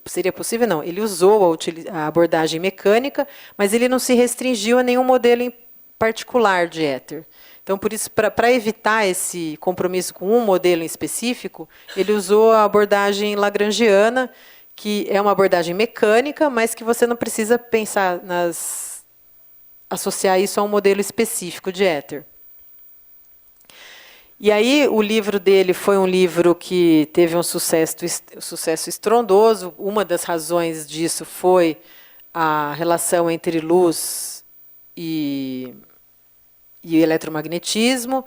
seria possível não, ele usou a abordagem mecânica, mas ele não se restringiu a nenhum modelo em particular de éter. Então, por isso, para evitar esse compromisso com um modelo em específico, ele usou a abordagem lagrangiana, que é uma abordagem mecânica, mas que você não precisa pensar associar isso a um modelo específico de éter. E aí o livro dele foi um livro que teve um sucesso estrondoso. Uma das razões disso foi a relação entre luz e eletromagnetismo.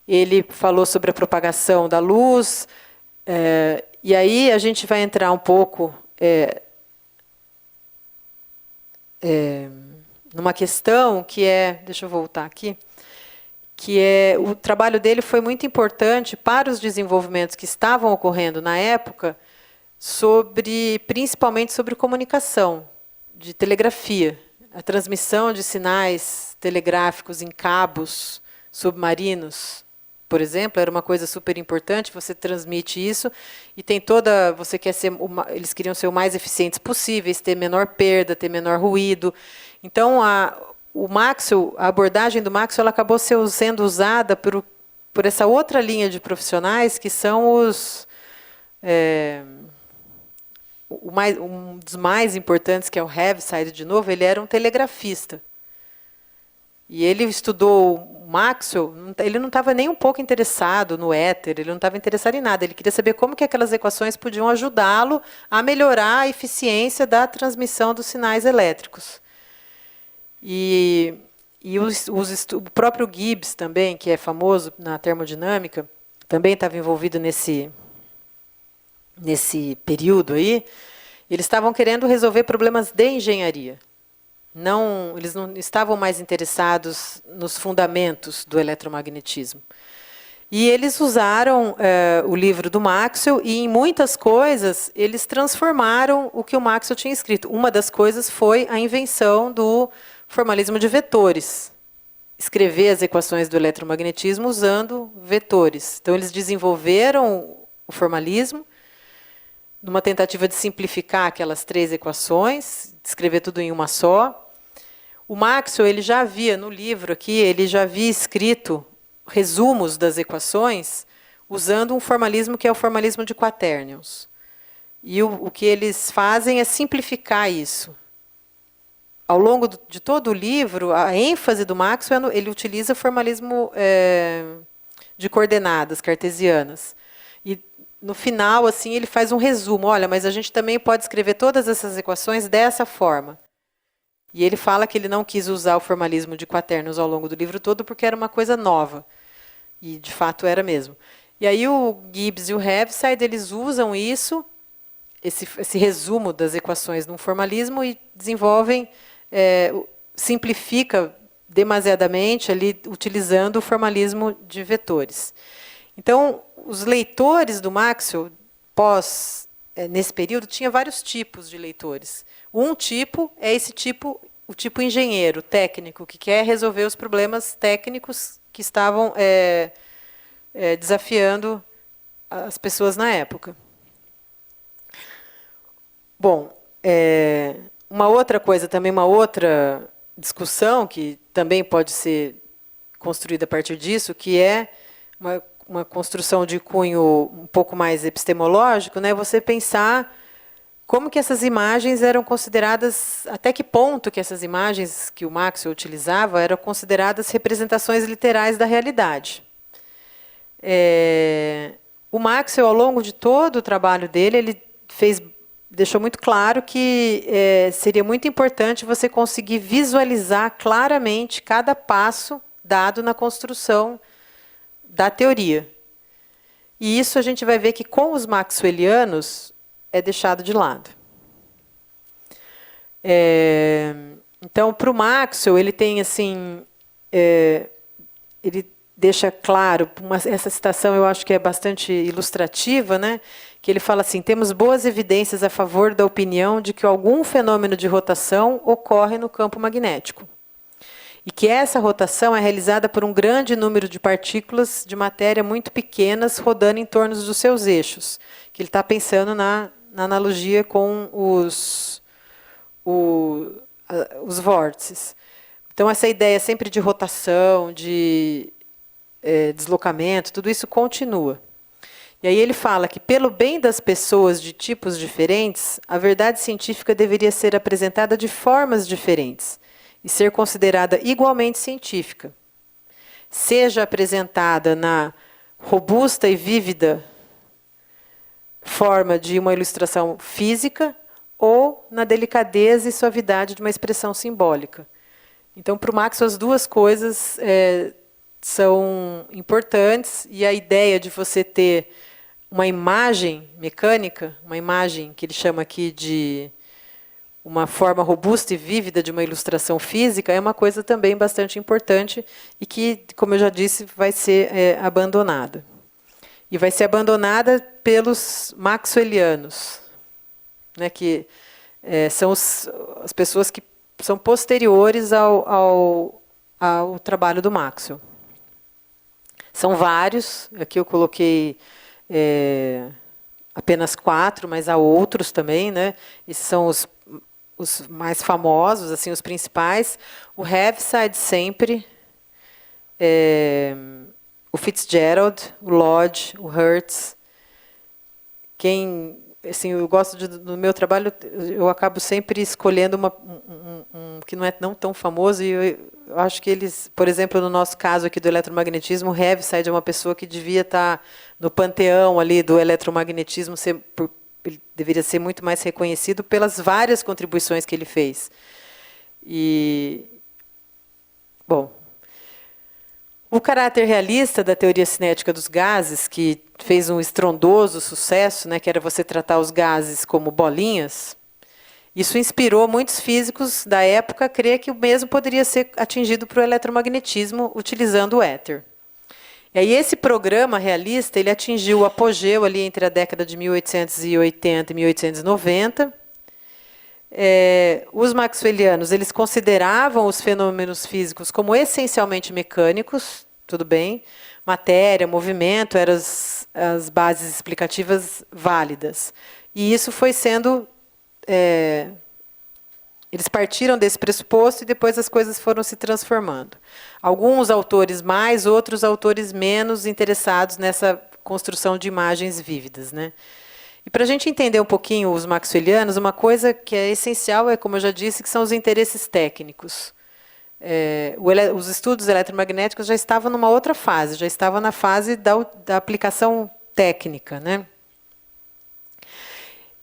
Ele falou sobre a propagação da luz. E aí a gente vai entrar um pouco numa questão que deixa eu voltar aqui, que o trabalho dele foi muito importante para os desenvolvimentos que estavam ocorrendo na época, principalmente sobre comunicação, de telegrafia, a transmissão de sinais telegráficos em cabos submarinos, por exemplo, era uma coisa super importante. Você transmite isso e tem eles queriam ser o mais eficientes possíveis, ter menor perda, ter menor ruído. Então, a abordagem do Maxwell ela acabou sendo usada por essa outra linha de profissionais, que são um dos mais importantes, que é o Heaviside, de novo. Ele era um telegrafista. E ele estudou o Maxwell, ele não estava nem um pouco interessado no éter, ele não estava interessado em nada. Ele queria saber como que aquelas equações podiam ajudá-lo a melhorar a eficiência da transmissão dos sinais elétricos. E o próprio Gibbs também, que é famoso na termodinâmica, também estava envolvido nesse período aí. Eles estavam querendo resolver problemas de engenharia. Eles não estavam mais interessados nos fundamentos do eletromagnetismo. E eles usaram o livro do Maxwell e, em muitas coisas, eles transformaram o que o Maxwell tinha escrito. Uma das coisas foi a invenção do formalismo de vetores. Escrever as equações do eletromagnetismo usando vetores. Então, eles desenvolveram o formalismo numa tentativa de simplificar aquelas 3 equações, de escrever tudo em uma só. O Maxwell, ele já havia, no livro aqui, ele já havia escrito resumos das equações usando um formalismo que é o formalismo de quaternions. E o que eles fazem é simplificar isso. Ao longo de todo o livro, a ênfase do Maxwell, ele utiliza o formalismo de coordenadas cartesianas. E, no final, assim, ele faz um resumo. Olha, mas a gente também pode escrever todas essas equações dessa forma. E ele fala que ele não quis usar o formalismo de quaternions ao longo do livro todo porque era uma coisa nova. E, de fato, era mesmo. E aí o Gibbs e o Heaviside, eles usam isso, esse resumo das equações num formalismo, e desenvolvem, simplifica demasiadamente ali, utilizando o formalismo de vetores. Então, os leitores do Maxwell, nesse período, tinha vários tipos de leitores. Um tipo é o tipo engenheiro, técnico, que quer resolver os problemas técnicos que estavam desafiando as pessoas na época. Bom, uma outra coisa, também uma outra discussão que também pode ser construída a partir disso, que é uma construção de cunho um pouco mais epistemológico, né? Você pensar como que essas imagens eram consideradas, até que ponto que essas imagens que o Maxwell utilizava eram consideradas representações literais da realidade. O Maxwell, ao longo de todo o trabalho dele, ele deixou muito claro que seria muito importante você conseguir visualizar claramente cada passo dado na construção da teoria. E isso a gente vai ver que com os maxwellianos é deixado de lado. Então, para o Maxwell, ele tem assim, ele deixa claro, essa citação eu acho que é bastante ilustrativa, né? Que ele fala assim: temos boas evidências a favor da opinião de que algum fenômeno de rotação ocorre no campo magnético. E que essa rotação é realizada por um grande número de partículas de matéria muito pequenas rodando em torno dos seus eixos. Que ele está pensando na analogia com os vórtices. Então, essa ideia sempre de rotação, de deslocamento, tudo isso continua. E aí ele fala que, pelo bem das pessoas de tipos diferentes, a verdade científica deveria ser apresentada de formas diferentes e ser considerada igualmente científica. Seja apresentada na robusta e vívida forma de uma ilustração física ou na delicadeza e suavidade de uma expressão simbólica. Então, para o Maxwell, as duas coisas são importantes, e a ideia de você ter uma imagem mecânica, uma imagem que ele chama aqui de uma forma robusta e vívida de uma ilustração física, é uma coisa também bastante importante e que, como eu já disse, vai ser abandonada. E vai ser abandonada pelos maxwellianos, né, que são as pessoas que são posteriores ao trabalho do Maxwell. São vários, aqui eu coloquei apenas 4, mas há outros também, né? Esses são os mais famosos, assim, os principais. O Heaviside sempre, o Fitzgerald, o Lodge, o Hertz. Assim, eu gosto no meu trabalho, eu acabo sempre escolhendo um que não é tão famoso, e eu acho que eles, por exemplo, no nosso caso aqui do eletromagnetismo, o Heaviside é uma pessoa que devia estar no panteão ali do eletromagnetismo, ele deveria ser muito mais reconhecido pelas várias contribuições que ele fez. Bom, o caráter realista da teoria cinética dos gases, que fez um estrondoso sucesso, né, que era você tratar os gases como bolinhas, isso inspirou muitos físicos da época a crer que o mesmo poderia ser atingido para o eletromagnetismo utilizando o éter. E aí esse programa realista ele atingiu o apogeu ali entre a década de 1880 e 1890. Os maxwellianos eles consideravam os fenômenos físicos como essencialmente mecânicos, tudo bem, matéria, movimento eram as bases explicativas válidas. E isso foi sendo... eles partiram desse pressuposto e depois as coisas foram se transformando. Alguns autores mais, outros autores menos interessados nessa construção de imagens vívidas, né? E para a gente entender um pouquinho os maxwellianos, uma coisa que é essencial como eu já disse, que são os interesses técnicos. Os estudos eletromagnéticos já estavam numa outra fase, já estavam na fase da aplicação técnica, né?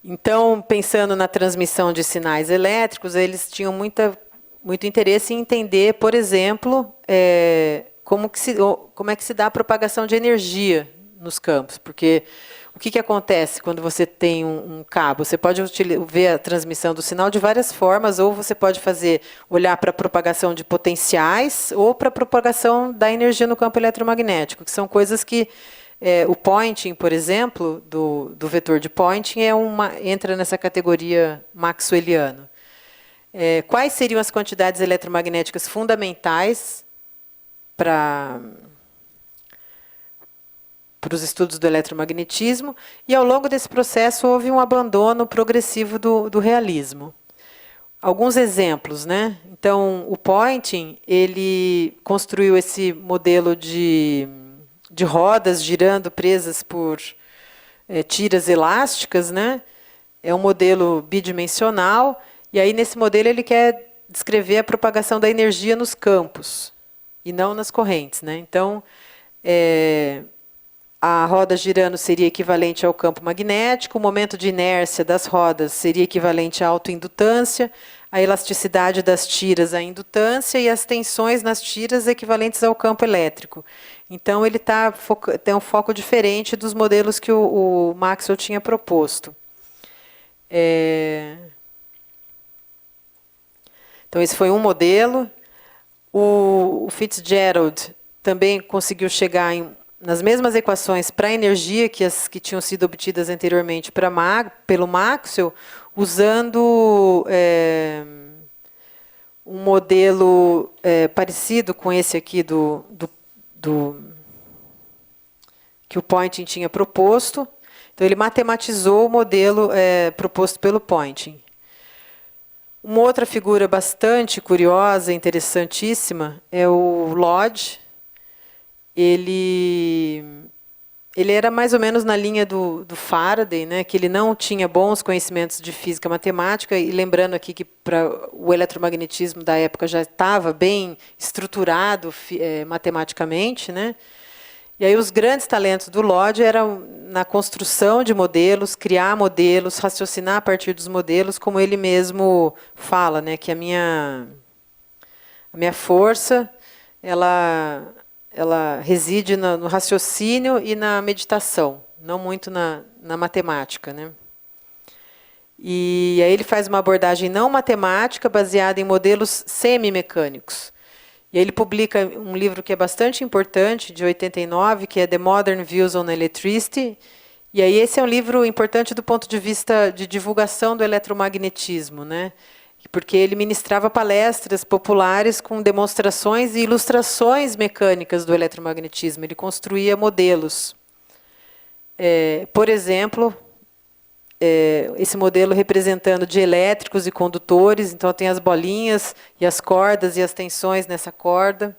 Então, pensando na transmissão de sinais elétricos, eles tinham muito interesse em entender, por exemplo, como é que se dá a propagação de energia nos campos. Porque o que acontece quando você tem um cabo? Você pode ver a transmissão do sinal de várias formas, ou você pode olhar para a propagação de potenciais, ou para a propagação da energia no campo eletromagnético, que são coisas que... o pointing, por exemplo, do vetor de Poynting entra nessa categoria maxwelliana. Quais seriam as quantidades eletromagnéticas fundamentais para os estudos do eletromagnetismo? E, ao longo desse processo, houve um abandono progressivo do realismo. Alguns exemplos, né? Então, o Poynting ele construiu esse modelo de rodas girando presas por tiras elásticas, né? É um modelo bidimensional, e aí nesse modelo ele quer descrever a propagação da energia nos campos e não nas correntes, né? Então, a roda girando seria equivalente ao campo magnético, o momento de inércia das rodas seria equivalente à autoindutância, a elasticidade das tiras, a indutância e as tensões nas tiras equivalentes ao campo elétrico. Então, ele tem um foco diferente dos modelos que o Maxwell tinha proposto. Então, esse foi um modelo. O Fitzgerald também conseguiu chegar nas mesmas equações para a energia que as que tinham sido obtidas anteriormente pelo Maxwell, usando um modelo parecido com esse aqui que o Poynting tinha proposto. Então, ele matematizou o modelo proposto pelo Poynting. Uma outra figura bastante curiosa, interessantíssima, é o Lodge. Ele era mais ou menos na linha do Faraday, né, que ele não tinha bons conhecimentos de física matemática, e lembrando aqui que o eletromagnetismo da época já estava bem estruturado matematicamente, né? E aí os grandes talentos do Lodge eram na construção de modelos, criar modelos, raciocinar a partir dos modelos, como ele mesmo fala, né, que a minha força ela reside no raciocínio e na meditação, não muito na matemática, né? E aí ele faz uma abordagem não matemática baseada em modelos semimecânicos. E aí ele publica um livro que é bastante importante, de 89, que é The Modern Views on Electricity. E aí esse é um livro importante do ponto de vista de divulgação do eletromagnetismo, né? Porque ele ministrava palestras populares com demonstrações e ilustrações mecânicas do eletromagnetismo. Ele construía modelos. Por exemplo, esse modelo representando dielétricos e condutores. Então, tem as bolinhas e as cordas e as tensões nessa corda.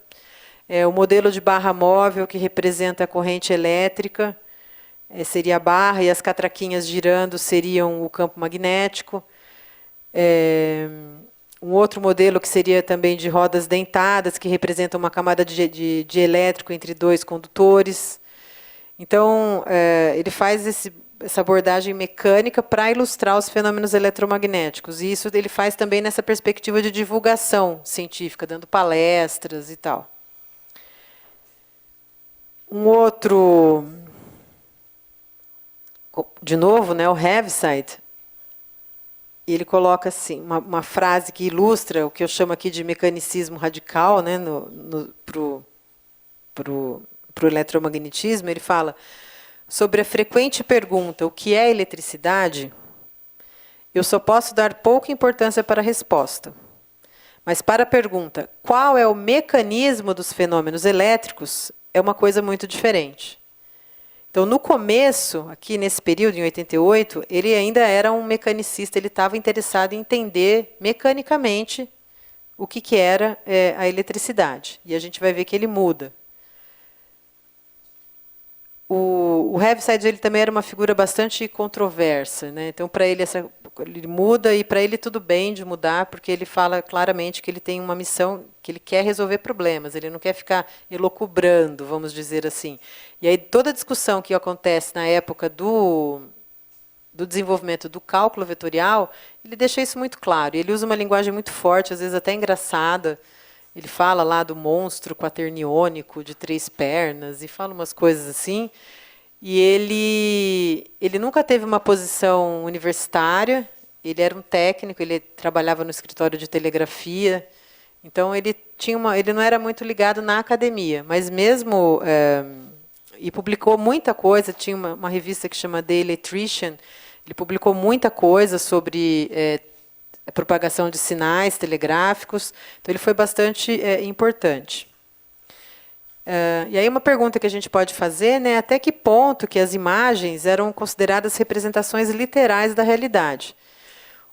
O modelo de barra móvel, que representa a corrente elétrica, seria a barra, e as catraquinhas girando seriam o campo magnético. Um outro modelo que seria também de rodas dentadas, que representa uma camada de elétrico entre dois condutores. Então, ele faz essa abordagem mecânica para ilustrar os fenômenos eletromagnéticos. E isso ele faz também nessa perspectiva de divulgação científica, dando palestras e tal. Um outro, de novo, né, o Heaviside, ele coloca assim, uma frase que ilustra o que eu chamo aqui de mecanicismo radical, né, pro eletromagnetismo. Ele fala: sobre a frequente pergunta, o que é eletricidade, eu só posso dar pouca importância para a resposta. Mas para a pergunta, qual é o mecanismo dos fenômenos elétricos, é uma coisa muito diferente. Então, no começo, aqui nesse período, em 88, ele ainda era um mecanicista, ele estava interessado em entender mecanicamente o que era a eletricidade. E a gente vai ver que ele muda. O Heaviside, ele também era uma figura bastante controversa, né? Então, para ele, ele muda, e para ele tudo bem de mudar, porque ele fala claramente que ele tem uma missão, que ele quer resolver problemas, ele não quer ficar elocubrando, vamos dizer assim. E aí toda a discussão que acontece na época do desenvolvimento do cálculo vetorial, ele deixa isso muito claro. E ele usa uma linguagem muito forte, às vezes até engraçada. Ele fala lá do monstro quaterniônico de 3 pernas e fala umas coisas assim. E ele nunca teve uma posição universitária. Ele era um técnico, ele trabalhava no escritório de telegrafia. Então ele não era muito ligado na academia, mas mesmo e publicou muita coisa. Tinha uma revista que chama The Electrician. Ele publicou muita coisa sobre a propagação de sinais telegráficos. Então, ele foi bastante importante. E aí uma pergunta que a gente pode fazer, né, até que ponto que as imagens eram consideradas representações literais da realidade?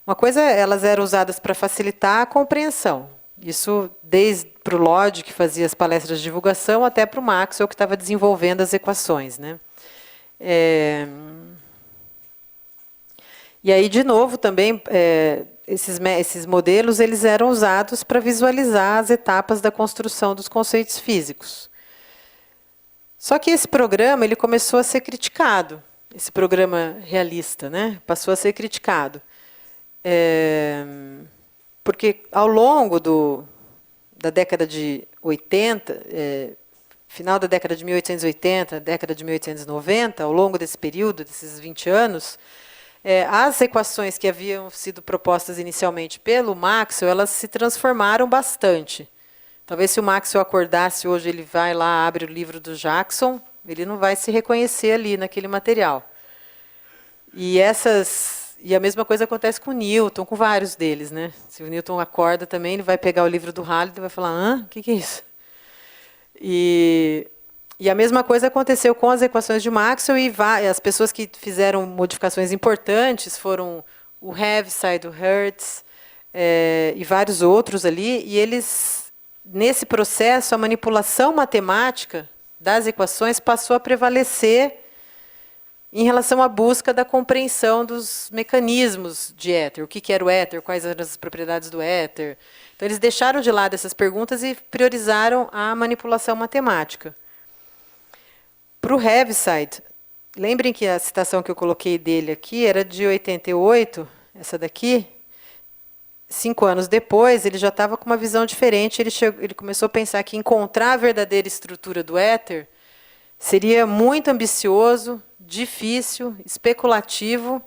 Uma coisa, elas eram usadas para facilitar a compreensão. Isso desde para o Lodge, que fazia as palestras de divulgação, até para o Maxwell, que estava desenvolvendo as equações, né? E aí, de novo, também, esses modelos eles eram usados para visualizar as etapas da construção dos conceitos físicos. Só que esse programa ele começou a ser criticado, esse programa realista, né? Passou a ser criticado. porque ao longo da década de 80, final da década de 1880, década de 1890, ao longo desse período, desses 20 anos, as equações que haviam sido propostas inicialmente pelo Maxwell, elas se transformaram bastante. Talvez se o Maxwell acordasse hoje, ele vai lá, abre o livro do Jackson, ele não vai se reconhecer ali naquele material. E a mesma coisa acontece com o Newton, com vários deles, né? Se o Newton acorda também, ele vai pegar o livro do Halley e vai falar: hã? O que é isso? E a mesma coisa aconteceu com as equações de Maxwell, e as pessoas que fizeram modificações importantes foram o Heaviside, o Hertz, e vários outros ali, e eles, nesse processo, a manipulação matemática das equações passou a prevalecer em relação à busca da compreensão dos mecanismos de éter. O que era o éter, quais eram as propriedades do éter. Então, eles deixaram de lado essas perguntas e priorizaram a manipulação matemática. Para o Heaviside, lembrem que a citação que eu coloquei dele aqui era de 88, essa daqui. 5 anos depois, ele já estava com uma visão diferente. Ele começou a pensar que encontrar a verdadeira estrutura do éter seria muito ambicioso, difícil, especulativo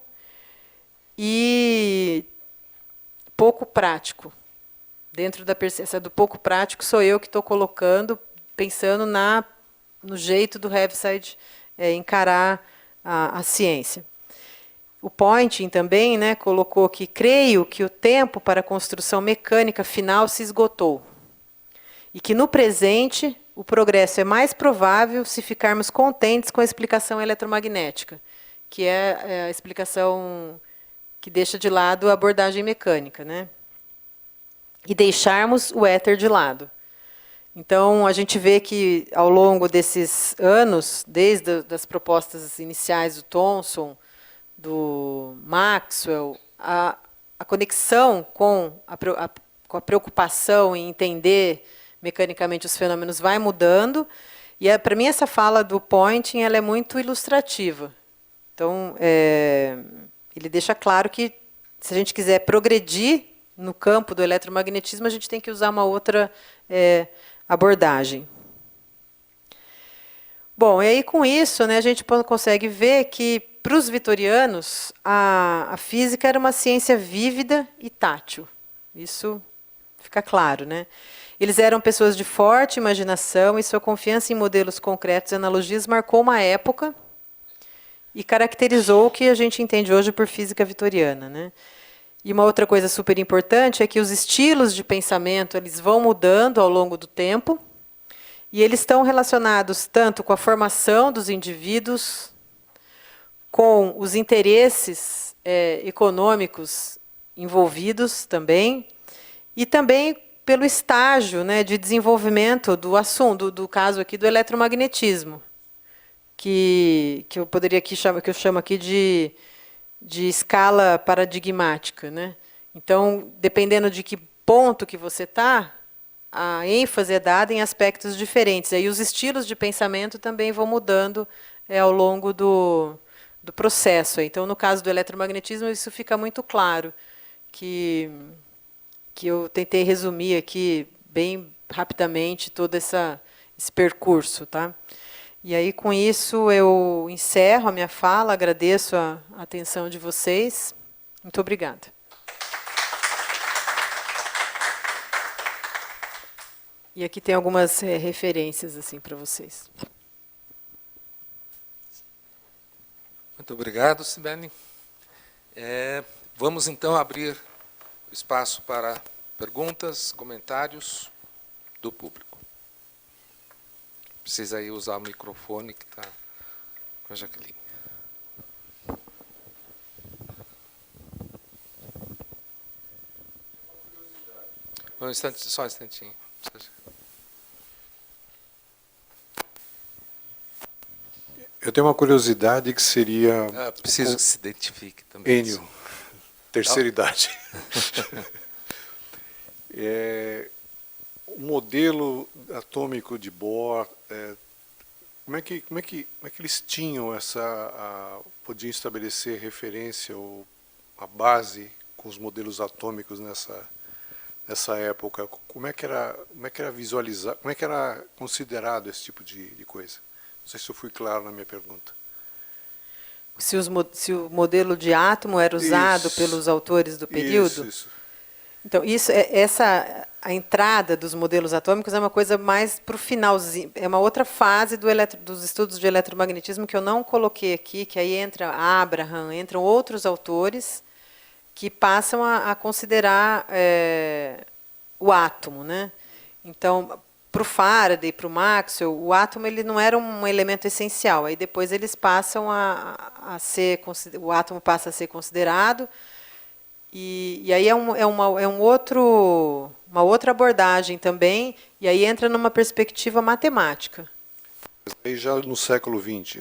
e pouco prático. Dentro da percepção do pouco prático, sou eu que estou colocando, pensando no jeito do Heaviside encarar a ciência. O Poynting também, né, colocou que creio que o tempo para a construção mecânica final se esgotou e que no presente o progresso é mais provável se ficarmos contentes com a explicação eletromagnética, que é a explicação que deixa de lado a abordagem mecânica, né, e deixarmos o éter de lado. Então, a gente vê que, ao longo desses anos, desde as propostas iniciais do Thomson, do Maxwell, a conexão com a preocupação em entender mecanicamente os fenômenos vai mudando. E, para mim, essa fala do Poynting ela é muito ilustrativa. Então, ele deixa claro que, se a gente quiser progredir no campo do eletromagnetismo, a gente tem que usar uma outra abordagem. Bom, e aí, com isso, né, a gente consegue ver que, para os vitorianos, a física era uma ciência vívida e tátil. Isso fica claro, né? Eles eram pessoas de forte imaginação e sua confiança em modelos concretos e analogias marcou uma época e caracterizou o que a gente entende hoje por física vitoriana, né? E uma outra coisa super importante é que os estilos de pensamento eles vão mudando ao longo do tempo e eles estão relacionados tanto com a formação dos indivíduos, com os interesses econômicos envolvidos também, e também pelo estágio, né, de desenvolvimento do assunto, do caso aqui do eletromagnetismo, que eu poderia aqui que eu chamo aqui de escala paradigmática, né? Então, dependendo de que ponto que você está, a ênfase é dada em aspectos diferentes. Aí os estilos de pensamento também vão mudando ao longo do processo. Então, no caso do eletromagnetismo, isso fica muito claro, que eu tentei resumir aqui bem rapidamente todo esse percurso, tá? E aí, com isso, eu encerro a minha fala, agradeço a atenção de vocês. Muito obrigada. E aqui tem algumas referências assim para vocês. Muito obrigado, Sibeli. Vamos, então, abrir o espaço para perguntas, comentários do público. Precisa aí usar o microfone que está com a Jaqueline. Um instante, só um instantinho. Eu tenho uma curiosidade que seria... preciso que se identifique também. Enio, terceira idade. O modelo atômico de Bohr, como é que eles tinham podiam estabelecer referência ou a base com os modelos atômicos nessa época, como é que era visualizar, como é que era considerado esse tipo de coisa? Não sei se eu fui claro na minha pergunta. Se o modelo de átomo era usado pelos autores do período? Isso. Então, a entrada dos modelos atômicos é uma coisa mais para o finalzinho, é uma outra fase dos estudos de eletromagnetismo que eu não coloquei aqui, que aí entra Abraham, entram outros autores que passam a considerar o átomo, né? Então, para o Faraday, para o Maxwell, o átomo ele não era um elemento essencial. Aí depois eles passam o átomo passa a ser considerado. E aí uma outra abordagem também, e aí entra numa perspectiva matemática. Aí já no século XX.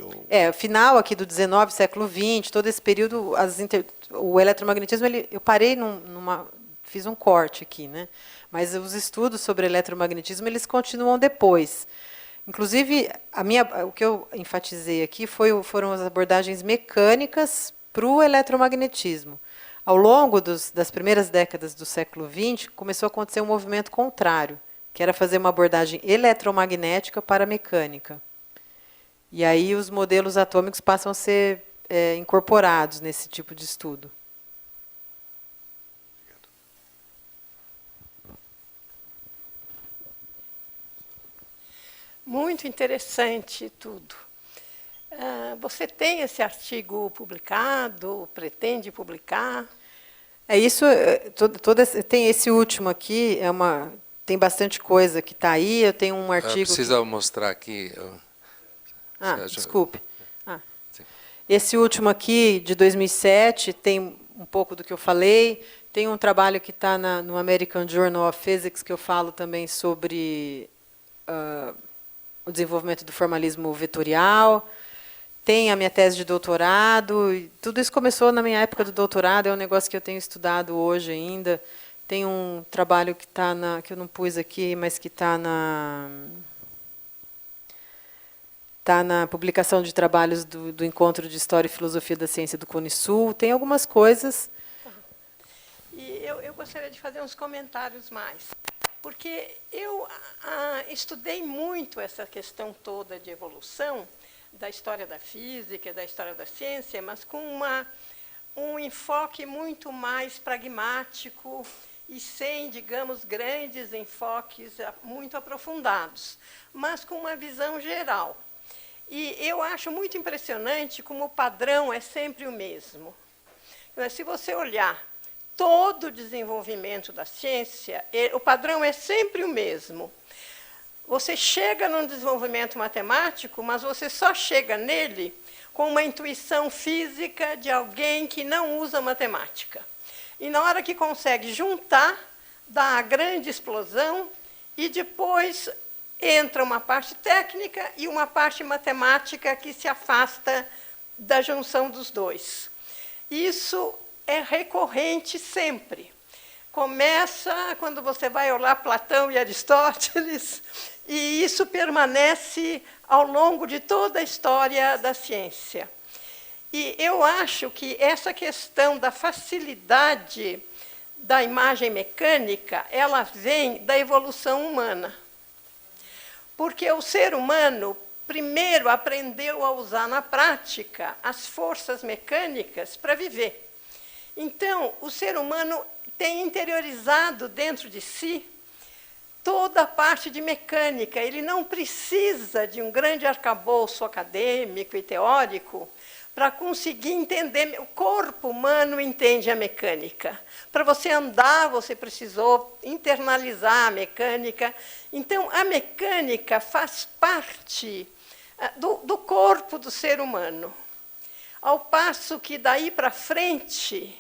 Final aqui do 19, século 20, todo esse período, o eletromagnetismo, eu parei fiz um corte aqui, né? Mas os estudos sobre eletromagnetismo eles continuam depois. Inclusive, o que eu enfatizei aqui foram as abordagens mecânicas para o eletromagnetismo. Ao longo das primeiras décadas do século XX, começou a acontecer um movimento contrário, que era fazer uma abordagem eletromagnética para a mecânica. E aí os modelos atômicos passam a ser incorporados nesse tipo de estudo. Muito interessante tudo. Você tem esse artigo publicado? Pretende publicar? Tem esse último aqui, tem bastante coisa que está aí. Eu tenho um artigo. Precisa mostrar aqui. Desculpe. Esse último aqui, de 2007, tem um pouco do que eu falei. Tem um trabalho que está no American Journal of Physics, que eu falo também sobre o desenvolvimento do formalismo vetorial. Tem a minha tese de doutorado. E tudo isso começou na minha época do doutorado, é um negócio que eu tenho estudado hoje ainda. Tem um trabalho que que eu não pus aqui, mas que está na publicação de trabalhos do Encontro de História e Filosofia da Ciência do Cone Sul. Tem algumas coisas. E eu gostaria de fazer uns comentários mais, porque eu estudei muito essa questão toda de evolução, da história da física, da história da ciência, mas com um enfoque muito mais pragmático e sem, digamos, grandes enfoques muito aprofundados, mas com uma visão geral. E eu acho muito impressionante como o padrão é sempre o mesmo. Se você olhar todo o desenvolvimento da ciência, o padrão é sempre o mesmo. Você chega num desenvolvimento matemático, mas você só chega nele com uma intuição física de alguém que não usa matemática. E na hora que consegue juntar, dá a grande explosão e depois entra uma parte técnica e uma parte matemática que se afasta da junção dos dois. Isso é recorrente sempre. Começa quando você vai olhar Platão e Aristóteles, e isso permanece ao longo de toda a história da ciência. E eu acho que essa questão da facilidade da imagem mecânica, ela vem da evolução humana. Porque o ser humano, primeiro, aprendeu a usar na prática as forças mecânicas para viver. Então, o ser humano tem interiorizado dentro de si toda a parte de mecânica. Ele não precisa de um grande arcabouço acadêmico e teórico para conseguir entender. O corpo humano entende a mecânica. Para você andar, você precisou internalizar a mecânica. Então, a mecânica faz parte do corpo do ser humano. Ao passo que, daí para frente,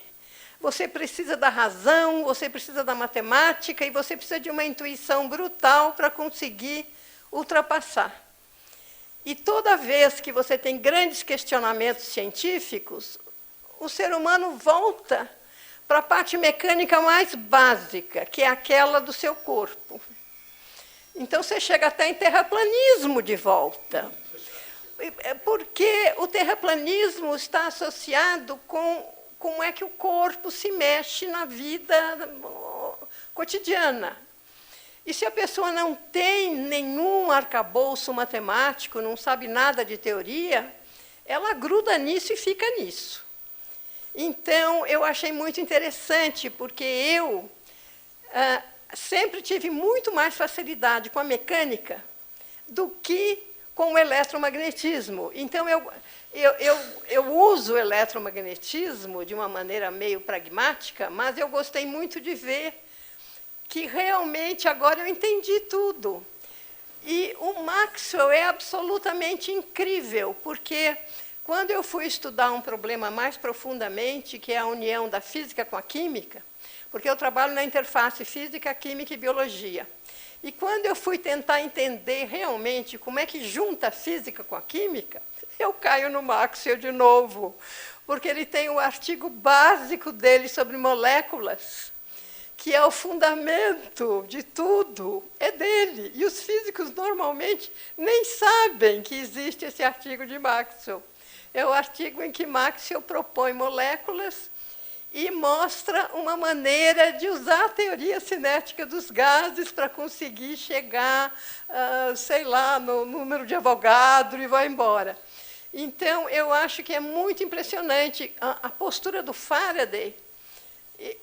você precisa da razão, você precisa da matemática e você precisa de uma intuição brutal para conseguir ultrapassar. E toda vez que você tem grandes questionamentos científicos, o ser humano volta para a parte mecânica mais básica, que é aquela do seu corpo. Então, você chega até em terraplanismo de volta. Porque o terraplanismo está associado com como é que o corpo se mexe na vida cotidiana. E se a pessoa não tem nenhum arcabouço matemático, não sabe nada de teoria, ela gruda nisso e fica nisso. Então, eu achei muito interessante, porque eu sempre tive muito mais facilidade com a mecânica do que com o eletromagnetismo. Então, eu uso o eletromagnetismo de uma maneira meio pragmática, mas eu gostei muito de ver que realmente agora eu entendi tudo. E o Maxwell é absolutamente incrível, porque quando eu fui estudar um problema mais profundamente, que é a união da física com a química, porque eu trabalho na interface física, química e biologia. E quando eu fui tentar entender realmente como é que junta a física com a química, eu caio no Maxwell de novo, porque ele tem o artigo básico dele sobre moléculas, que é o fundamento de tudo, é dele. E os físicos, normalmente, nem sabem que existe esse artigo de Maxwell. É o artigo em que Maxwell propõe moléculas e mostra uma maneira de usar a teoria cinética dos gases para conseguir chegar, sei lá, no número de Avogadro e vai embora. Então, eu acho que é muito impressionante a postura do Faraday.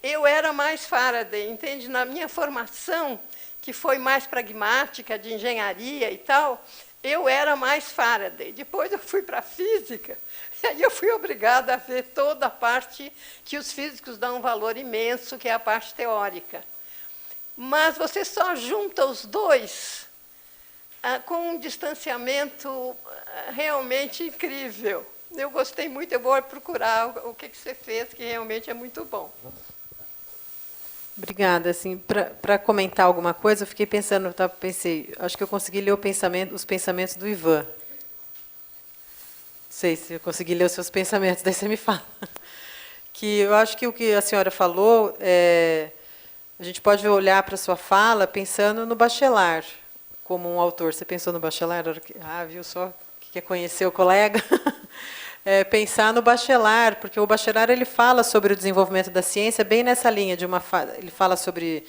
Eu era mais Faraday, entende? Na minha formação, que foi mais pragmática, de engenharia e tal, eu era mais Faraday. Depois eu fui para a física, e aí eu fui obrigada a ver toda a parte que os físicos dão um valor imenso, que é a parte teórica. Mas você só junta os dois com um distanciamento realmente incrível. Eu gostei muito, eu vou procurar o que você fez, que realmente é muito bom. Obrigada. Assim, para comentar alguma coisa, eu fiquei pensando, pensei, acho que eu consegui ler os pensamentos do Ivan. Não sei se eu consegui ler os seus pensamentos, daí você me fala. Que eu acho que o que a senhora falou, a gente pode olhar para a sua fala pensando no Bachelard, como um autor. Você pensou no Bachelard? Viu só que quer conhecer o colega? Pensar no Bachelard, porque o Bachelard ele fala sobre o desenvolvimento da ciência bem nessa linha ele fala sobre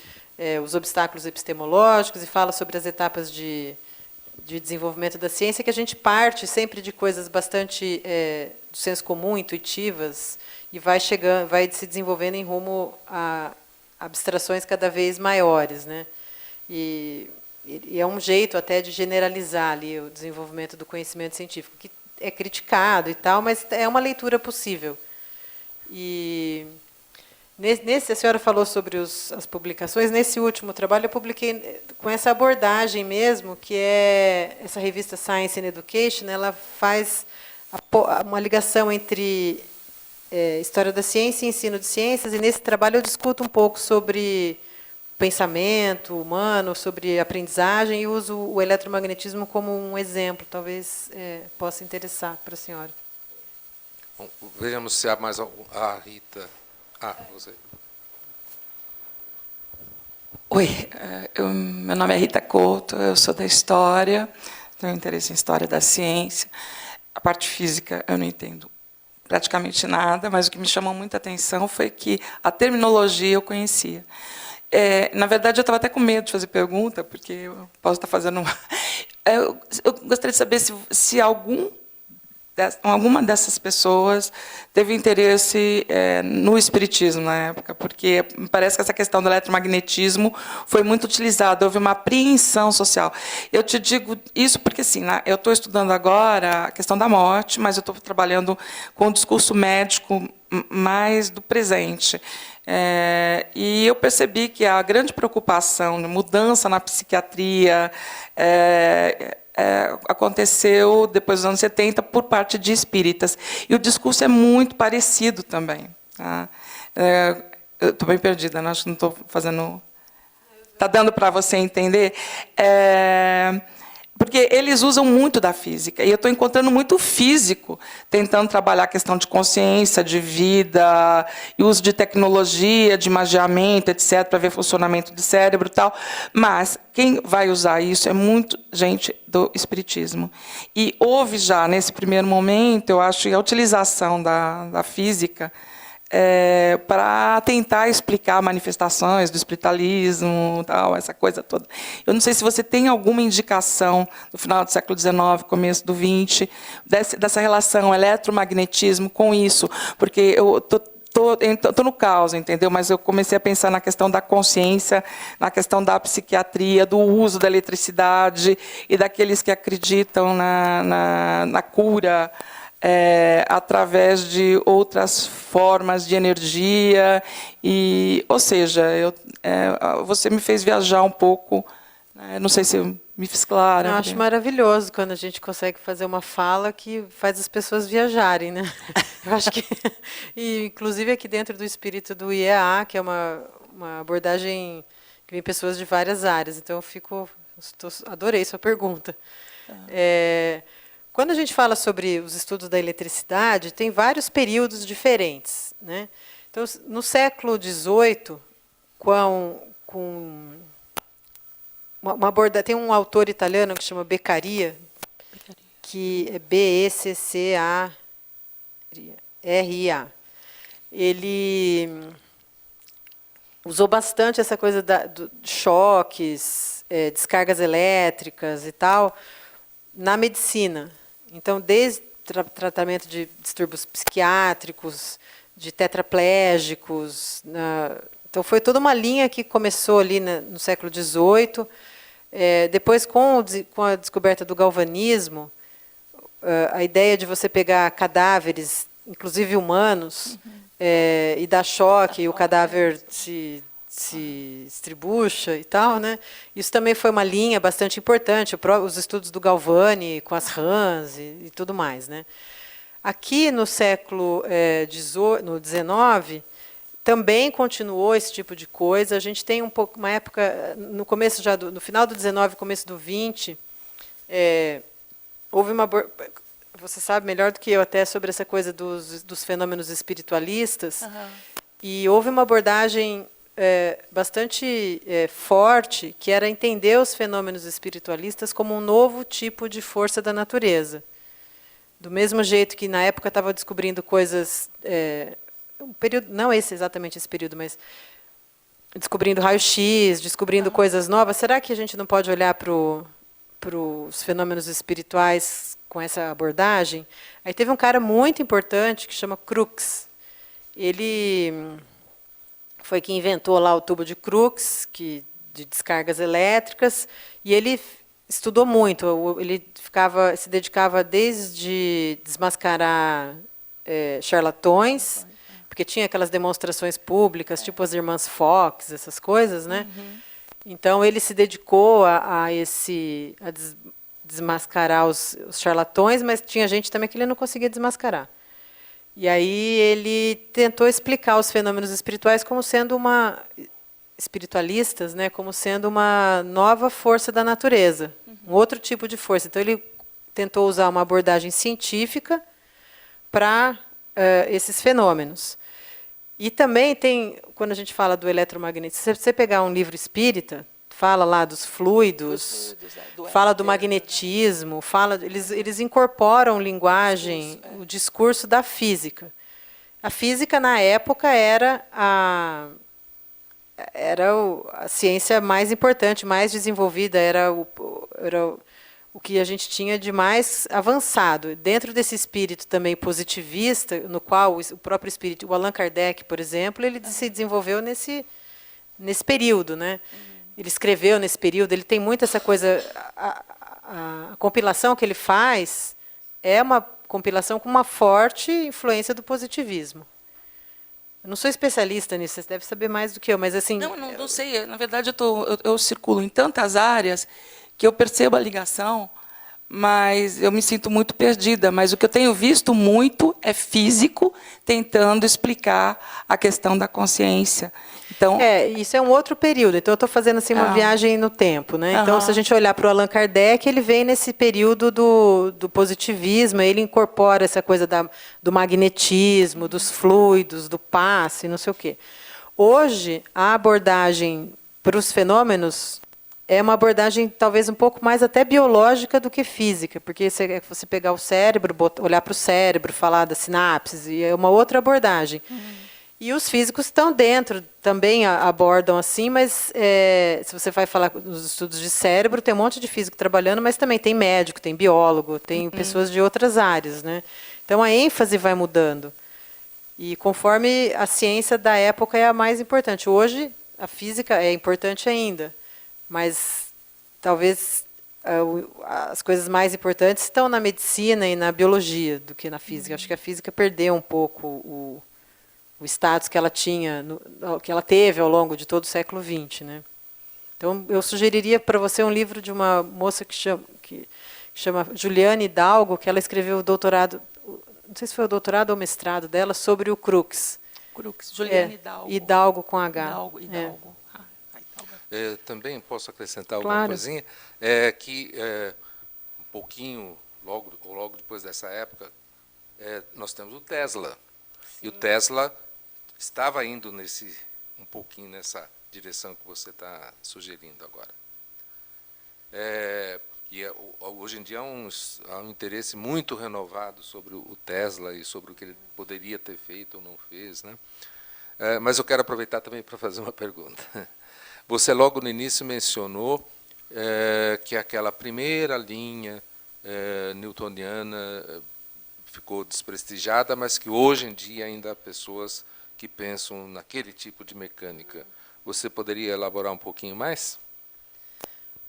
os obstáculos epistemológicos e fala sobre as etapas de desenvolvimento da ciência, que a gente parte sempre de coisas bastante do senso comum, intuitivas, e vai se desenvolvendo em rumo a abstrações cada vez maiores, né? E é um jeito até de generalizar ali o desenvolvimento do conhecimento científico, que é criticado e tal, mas é uma leitura possível. E a senhora falou sobre as publicações. Nesse último trabalho eu publiquei com essa abordagem mesmo, que é essa revista Science and Education. Ela faz uma ligação entre história da ciência e ensino de ciências, e nesse trabalho eu discuto um pouco sobre pensamento humano, sobre aprendizagem, e uso o eletromagnetismo como um exemplo, talvez possa interessar para a senhora. Bom, vejamos se há mais algum. Rita. Você. Oi, meu nome é Rita Couto, eu sou da História, tenho interesse em História da Ciência. A parte física eu não entendo praticamente nada, mas o que me chamou muita atenção foi que a terminologia eu conhecia. Na verdade, eu estava até com medo de fazer pergunta, porque eu posso estar fazendo... Eu gostaria de saber se alguma dessas pessoas teve interesse no espiritismo na época, porque me parece que essa questão do eletromagnetismo foi muito utilizada, houve uma apreensão social. Eu te digo isso porque, assim, eu estou estudando agora a questão da morte, mas eu estou trabalhando com o discurso médico mais do presente. E eu percebi que a grande preocupação de mudança na psiquiatria aconteceu depois dos anos 70 por parte de espíritas. E o discurso é muito parecido também. Tá? Eu estou bem perdida, não, acho que não estou fazendo... Está dando para você entender? Porque eles usam muito da física, e eu estou encontrando muito físico tentando trabalhar a questão de consciência, de vida, e uso de tecnologia, de imagiamento, etc., para ver funcionamento do cérebro e tal. Mas quem vai usar isso é muito gente do espiritismo. E houve já, nesse primeiro momento, eu acho, a utilização da física para tentar explicar manifestações do espiritualismo, tal, essa coisa toda. Eu não sei se você tem alguma indicação no final do século XIX, começo do XX, dessa relação eletromagnetismo com isso, porque eu estou no caos, entendeu? Mas eu comecei a pensar na questão da consciência, na questão da psiquiatria, do uso da eletricidade e daqueles que acreditam na cura através de outras formas de energia. Ou seja, você me fez viajar um pouco. Não sei se eu me fiz clara. Eu acho maravilhoso quando a gente consegue fazer uma fala que faz as pessoas viajarem, né? Eu acho que, e inclusive aqui dentro do espírito do IEA, que é uma abordagem que vem pessoas de várias áreas. Então adorei sua pergunta. Quando a gente fala sobre os estudos da eletricidade, tem vários períodos diferentes, né? Então, no século XVIII, tem um autor italiano que chama Beccaria, que é Beccaria. Ele usou bastante essa coisa de choques, descargas elétricas e tal, na medicina. Então, desde tratamento de distúrbios psiquiátricos, de tetraplégicos. Então, foi toda uma linha que começou ali no século XVIII. Depois, com a descoberta do galvanismo, a ideia de você pegar cadáveres, inclusive humanos, e dar choque, e o cadáver se estribucha e tal, né? Isso também foi uma linha bastante importante, os estudos do Galvani com as rãs e tudo mais, né? Aqui no século XIX também continuou esse tipo de coisa. A gente tem uma época no começo no final do XIX, começo do XX, houve você sabe melhor do que eu até sobre essa coisa dos fenômenos espiritualistas, e houve uma abordagem bastante forte, que era entender os fenômenos espiritualistas como um novo tipo de força da natureza. Do mesmo jeito que na época estava descobrindo coisas, não exatamente esse período, mas descobrindo raio-x, descobrindo coisas novas. Será que a gente não pode olhar para os fenômenos espirituais com essa abordagem? Aí teve um cara muito importante que chama Crookes. Ele foi quem inventou lá o tubo de Crookes, de descargas elétricas, e ele estudou muito. Ele se dedicava desde desmascarar charlatões, porque tinha aquelas demonstrações públicas, tipo as irmãs Fox, essas coisas, né? Então ele se dedicou a desmascarar os charlatões, mas tinha gente também que ele não conseguia desmascarar. E aí ele tentou explicar os fenômenos espirituais como sendo espiritualistas, né, como sendo uma nova força da natureza, um outro tipo de força. Então ele tentou usar uma abordagem científica para esses fenômenos. E também tem, quando a gente fala do eletromagnetismo, se você pegar um livro espírita, fala lá dos fluidos, fala do magnetismo, eles incorporam linguagem, o discurso da física. A física, na época, era a ciência mais importante, mais desenvolvida, era o que a gente tinha de mais avançado. Dentro desse espírito também positivista, no qual o próprio espírito, o Allan Kardec, por exemplo, ele se desenvolveu nesse período, né? Ele escreveu nesse período, ele tem muito essa coisa. A compilação que ele faz é uma compilação com uma forte influência do positivismo. Eu não sou especialista nisso, você deve saber mais do que eu, mas assim. Não sei. Na verdade, eu circulo em tantas áreas que eu percebo a ligação, mas eu me sinto muito perdida. Mas o que eu tenho visto muito é físico tentando explicar a questão da consciência. Então, isso é um outro período. Então, eu estou fazendo assim, uma viagem no tempo, né? Então, se a gente olhar para o Allan Kardec, ele vem nesse período do positivismo, ele incorpora essa coisa do magnetismo, dos fluidos, do passe, não sei o quê. Hoje, a abordagem para os fenômenos é uma abordagem talvez um pouco mais até biológica do que física, porque você pegar o cérebro, olhar para o cérebro, falar das sinapses, e é uma outra abordagem. E os físicos estão dentro, também abordam assim, mas se você vai falar nos estudos de cérebro, tem um monte de físico trabalhando, mas também tem médico, tem biólogo, tem pessoas de outras áreas, né? Então a ênfase vai mudando. E conforme a ciência da época é a mais importante. Hoje a física é importante ainda, mas talvez as coisas mais importantes estão na medicina e na biologia do que na física. Acho que a física perdeu um pouco o status que ela tinha, que ela teve ao longo de todo o século XX, né? Então, eu sugeriria para você um livro de uma moça que chama Juliane Hidalgo, que ela escreveu o doutorado, não sei se foi o doutorado ou o mestrado dela, sobre o Crookes. Juliane Hidalgo. Hidalgo com H. Hidalgo. Também posso acrescentar Claro. alguma coisinha? Que um pouquinho, logo depois dessa época, nós temos o Tesla. Sim. E o Tesla estava indo um pouquinho nessa direção que você está sugerindo agora. Hoje em dia há um interesse muito renovado sobre o Tesla e sobre o que ele poderia ter feito ou não fez, né? Mas eu quero aproveitar também para fazer uma pergunta. Você logo no início mencionou que aquela primeira linha newtoniana ficou desprestigiada, mas que hoje em dia ainda há pessoas que pensam naquele tipo de mecânica. Você poderia elaborar um pouquinho mais?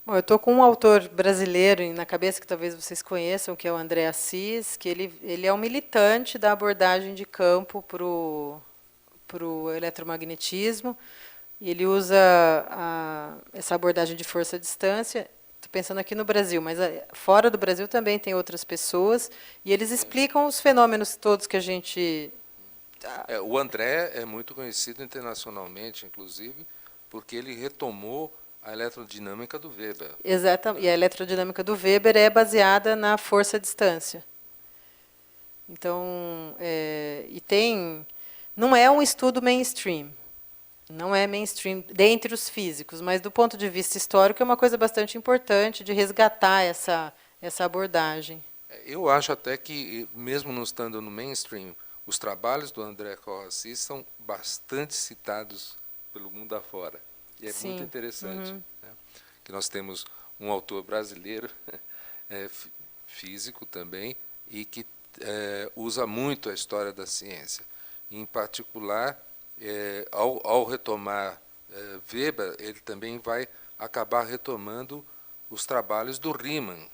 Bom, eu estou com um autor brasileiro na cabeça que talvez vocês conheçam, que é o André Assis, que ele é um militante da abordagem de campo para o eletromagnetismo, e ele usa essa abordagem de força-distância. Estou pensando aqui no Brasil, mas fora do Brasil também tem outras pessoas, e eles explicam os fenômenos todos que a gente... O André é muito conhecido internacionalmente, inclusive, porque ele retomou a eletrodinâmica do Weber. Exatamente. E a eletrodinâmica do Weber é baseada na força-distância. Então, não é um estudo mainstream. Não é mainstream dentre os físicos, mas do ponto de vista histórico é uma coisa bastante importante de resgatar essa abordagem. Eu acho até que, mesmo não estando no mainstream, os trabalhos do André Assis são bastante citados pelo mundo afora. E é Sim. muito interessante, né? Que nós temos um autor brasileiro, físico também, e que usa muito a história da ciência. Em particular, ao retomar Weber, ele também vai acabar retomando os trabalhos do Riemann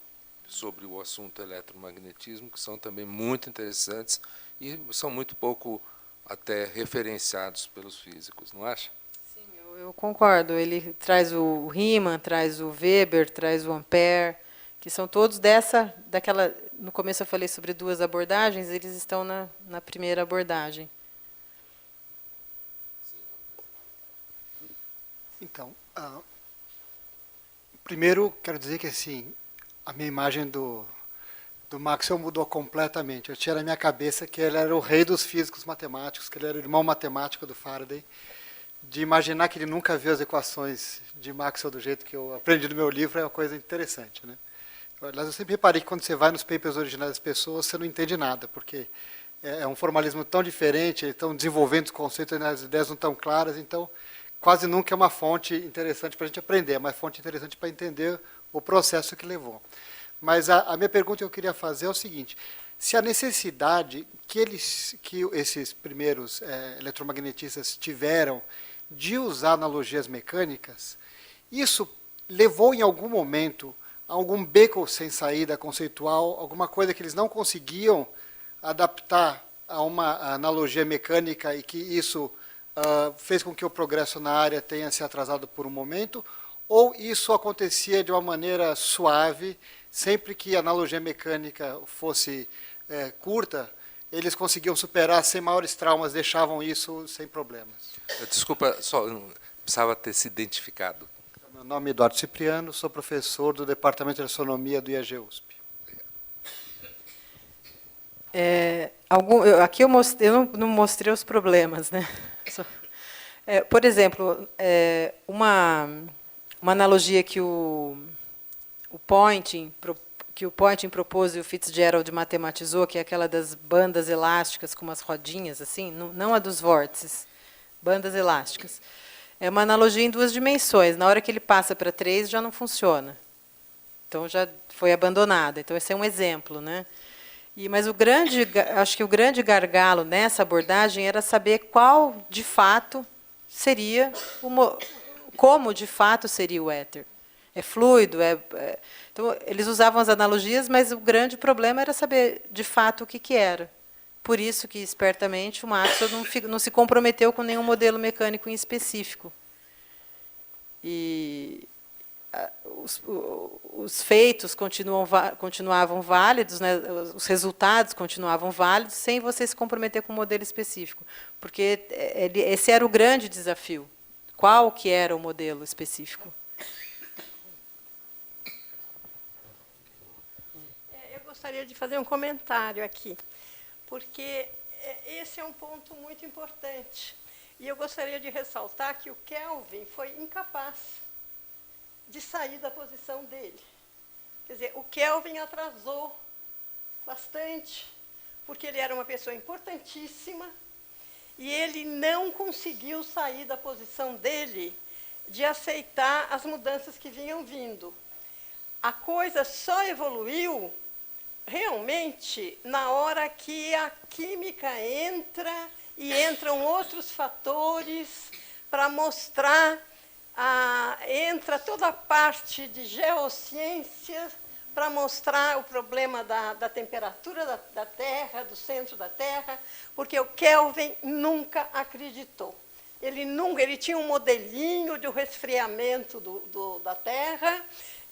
sobre o assunto eletromagnetismo, que são também muito interessantes e são muito pouco até referenciados pelos físicos, não acha? Sim, eu concordo. Ele traz o Riemann, traz o Weber, traz o Ampère, que são todos daquela... No começo eu falei sobre duas abordagens, eles estão na primeira abordagem. Então, primeiro quero dizer que assim, a minha imagem do Maxwell mudou completamente. Eu tinha na minha cabeça que ele era o rei dos físicos matemáticos, que ele era o irmão matemático do Faraday. De imaginar que ele nunca viu as equações de Maxwell do jeito que eu aprendi no meu livro é uma coisa interessante, né? Aliás, eu sempre reparei que quando você vai nos papers originais das pessoas, você não entende nada, porque é um formalismo tão diferente, eles estão desenvolvendo os conceitos, as ideias não estão claras, então quase nunca é uma fonte interessante para a gente aprender, é uma fonte interessante para entender o processo que levou. Mas a minha pergunta que eu queria fazer é o seguinte: se a necessidade que esses primeiros eletromagnetistas tiveram de usar analogias mecânicas, isso levou em algum momento a algum beco sem saída conceitual, alguma coisa que eles não conseguiam adaptar a uma analogia mecânica e que isso fez com que o progresso na área tenha se atrasado por um momento, ou isso acontecia de uma maneira suave, sempre que a analogia mecânica fosse curta, eles conseguiam superar sem maiores traumas, deixavam isso sem problemas? Desculpa, só precisava ter se identificado. Meu nome é Eduardo Cipriano, sou professor do Departamento de Astronomia do IAG USP. Aqui eu não mostrei os problemas, né? Por exemplo, uma analogia que o Poynting propôs e o Fitzgerald matematizou, que é aquela das bandas elásticas com umas rodinhas, assim, não a dos vórtices, bandas elásticas. É uma analogia em 2 dimensões. Na hora que ele passa para 3, já não funciona. Então, já foi abandonada. Então, esse é um exemplo, né? Mas acho que o grande gargalo nessa abordagem era saber qual, de fato, seria como, de fato, seria o éter. É fluido? Então, eles usavam as analogias, mas o grande problema era saber, de fato, o que era. Por isso que, espertamente, o Maxwell não se comprometeu com nenhum modelo mecânico em específico. E os feitos continuavam válidos, né? Os resultados continuavam válidos, sem você se comprometer com um modelo específico. Porque esse era o grande desafio. Qual que era o modelo específico? Eu gostaria de fazer um comentário aqui, porque esse é um ponto muito importante. E eu gostaria de ressaltar que o Kelvin foi incapaz de sair da posição dele. Quer dizer, o Kelvin atrasou bastante, porque ele era uma pessoa importantíssima, e ele não conseguiu sair da posição dele de aceitar as mudanças que vinham vindo. A coisa só evoluiu realmente na hora que a química entra e entram outros fatores para mostrar, entra toda a parte de geociências para mostrar o problema da temperatura da Terra, do centro da Terra, porque o Kelvin nunca acreditou. Ele tinha um modelinho de resfriamento da Terra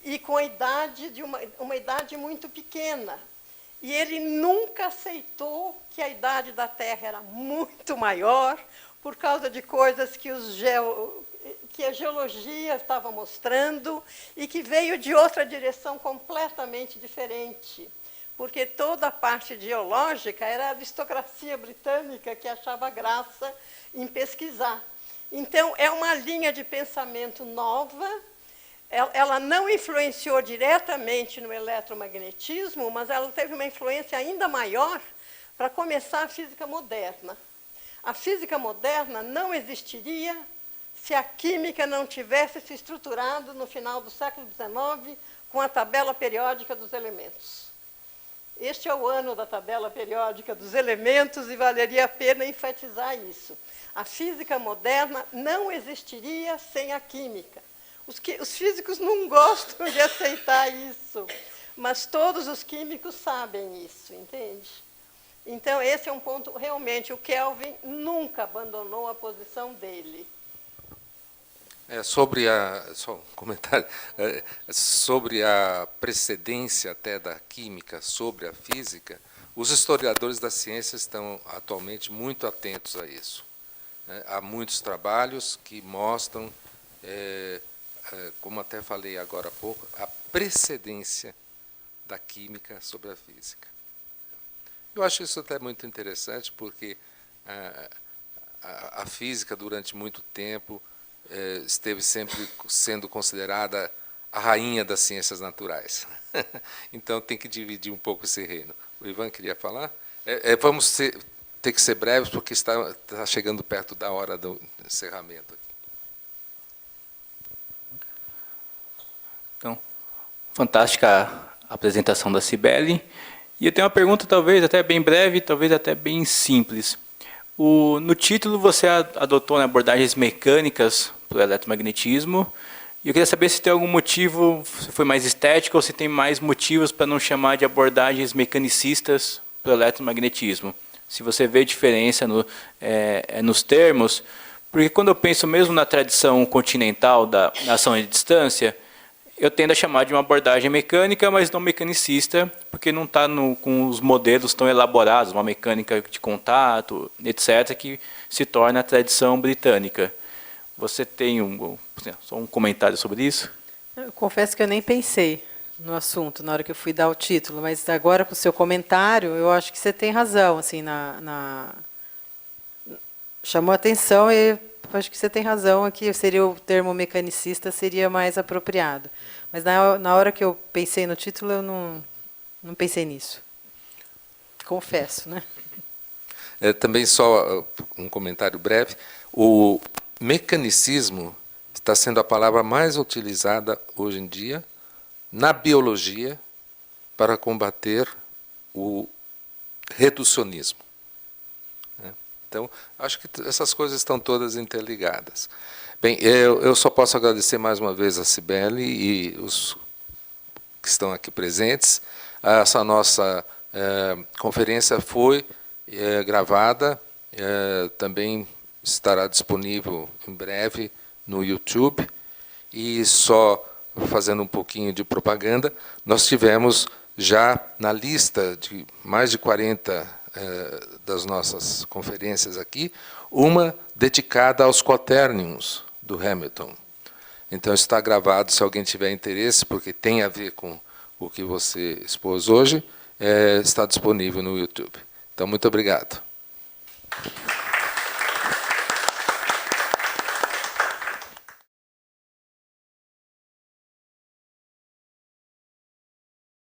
e com a idade uma idade muito pequena. E ele nunca aceitou que a idade da Terra era muito maior por causa de coisas que a geologia estava mostrando e que veio de outra direção completamente diferente, porque toda a parte geológica era a aristocracia britânica que achava graça em pesquisar. Então, é uma linha de pensamento nova. Ela não influenciou diretamente no eletromagnetismo, mas ela teve uma influência ainda maior para começar a física moderna. A física moderna não existiria se a química não tivesse se estruturado no final do século XIX com a tabela periódica dos elementos. Este é o ano da tabela periódica dos elementos e valeria a pena enfatizar isso. A física moderna não existiria sem a química. Os físicos não gostam de aceitar isso, mas todos os químicos sabem isso, entende? Então, esse é um ponto, realmente, o Kelvin nunca abandonou a posição dele. Só um comentário, sobre a precedência até da química sobre a física, os historiadores da ciência estão atualmente muito atentos a isso. Há muitos trabalhos que mostram, como até falei agora há pouco, a precedência da química sobre a física. Eu acho isso até muito interessante, porque a física, durante muito tempo, esteve sempre sendo considerada a rainha das ciências naturais. Então, tem que dividir um pouco esse reino. O Ivan queria falar? Vamos ter que ser breves, porque está chegando perto da hora do encerramento. Então, fantástica a apresentação da Cibele. E eu tenho uma pergunta, talvez até bem breve, talvez até bem simples. No título, você adotou abordagens mecânicas para o eletromagnetismo. E eu queria saber se tem algum motivo, se foi mais estético, ou se tem mais motivos para não chamar de abordagens mecanicistas para o eletromagnetismo. Se você vê diferença nos termos, porque quando eu penso mesmo na tradição continental da ação à distância, eu tendo a chamar de uma abordagem mecânica, mas não mecanicista, porque não está com os modelos tão elaborados, uma mecânica de contato, etc., que se torna a tradição britânica. Você tem só um comentário sobre isso? Eu confesso que eu nem pensei no assunto na hora que eu fui dar o título, mas agora, com o seu comentário, eu acho que você tem razão. Assim, chamou a atenção e acho que você tem razão aqui, seria o termo mecanicista seria mais apropriado. Mas na hora que eu pensei no título, eu não pensei nisso. Confesso, né? Também só um comentário breve. O mecanicismo está sendo a palavra mais utilizada hoje em dia na biologia para combater o reducionismo. Então, acho que essas coisas estão todas interligadas. Bem, eu só posso agradecer mais uma vez a Cibele e os que estão aqui presentes. Essa nossa conferência foi gravada, também estará disponível em breve no YouTube. E só fazendo um pouquinho de propaganda, nós tivemos já na lista de mais de 40 das nossas conferências aqui, uma dedicada aos quaternions do Hamilton. Então está gravado, se alguém tiver interesse, porque tem a ver com o que você expôs hoje, está disponível no YouTube. Então, muito obrigado.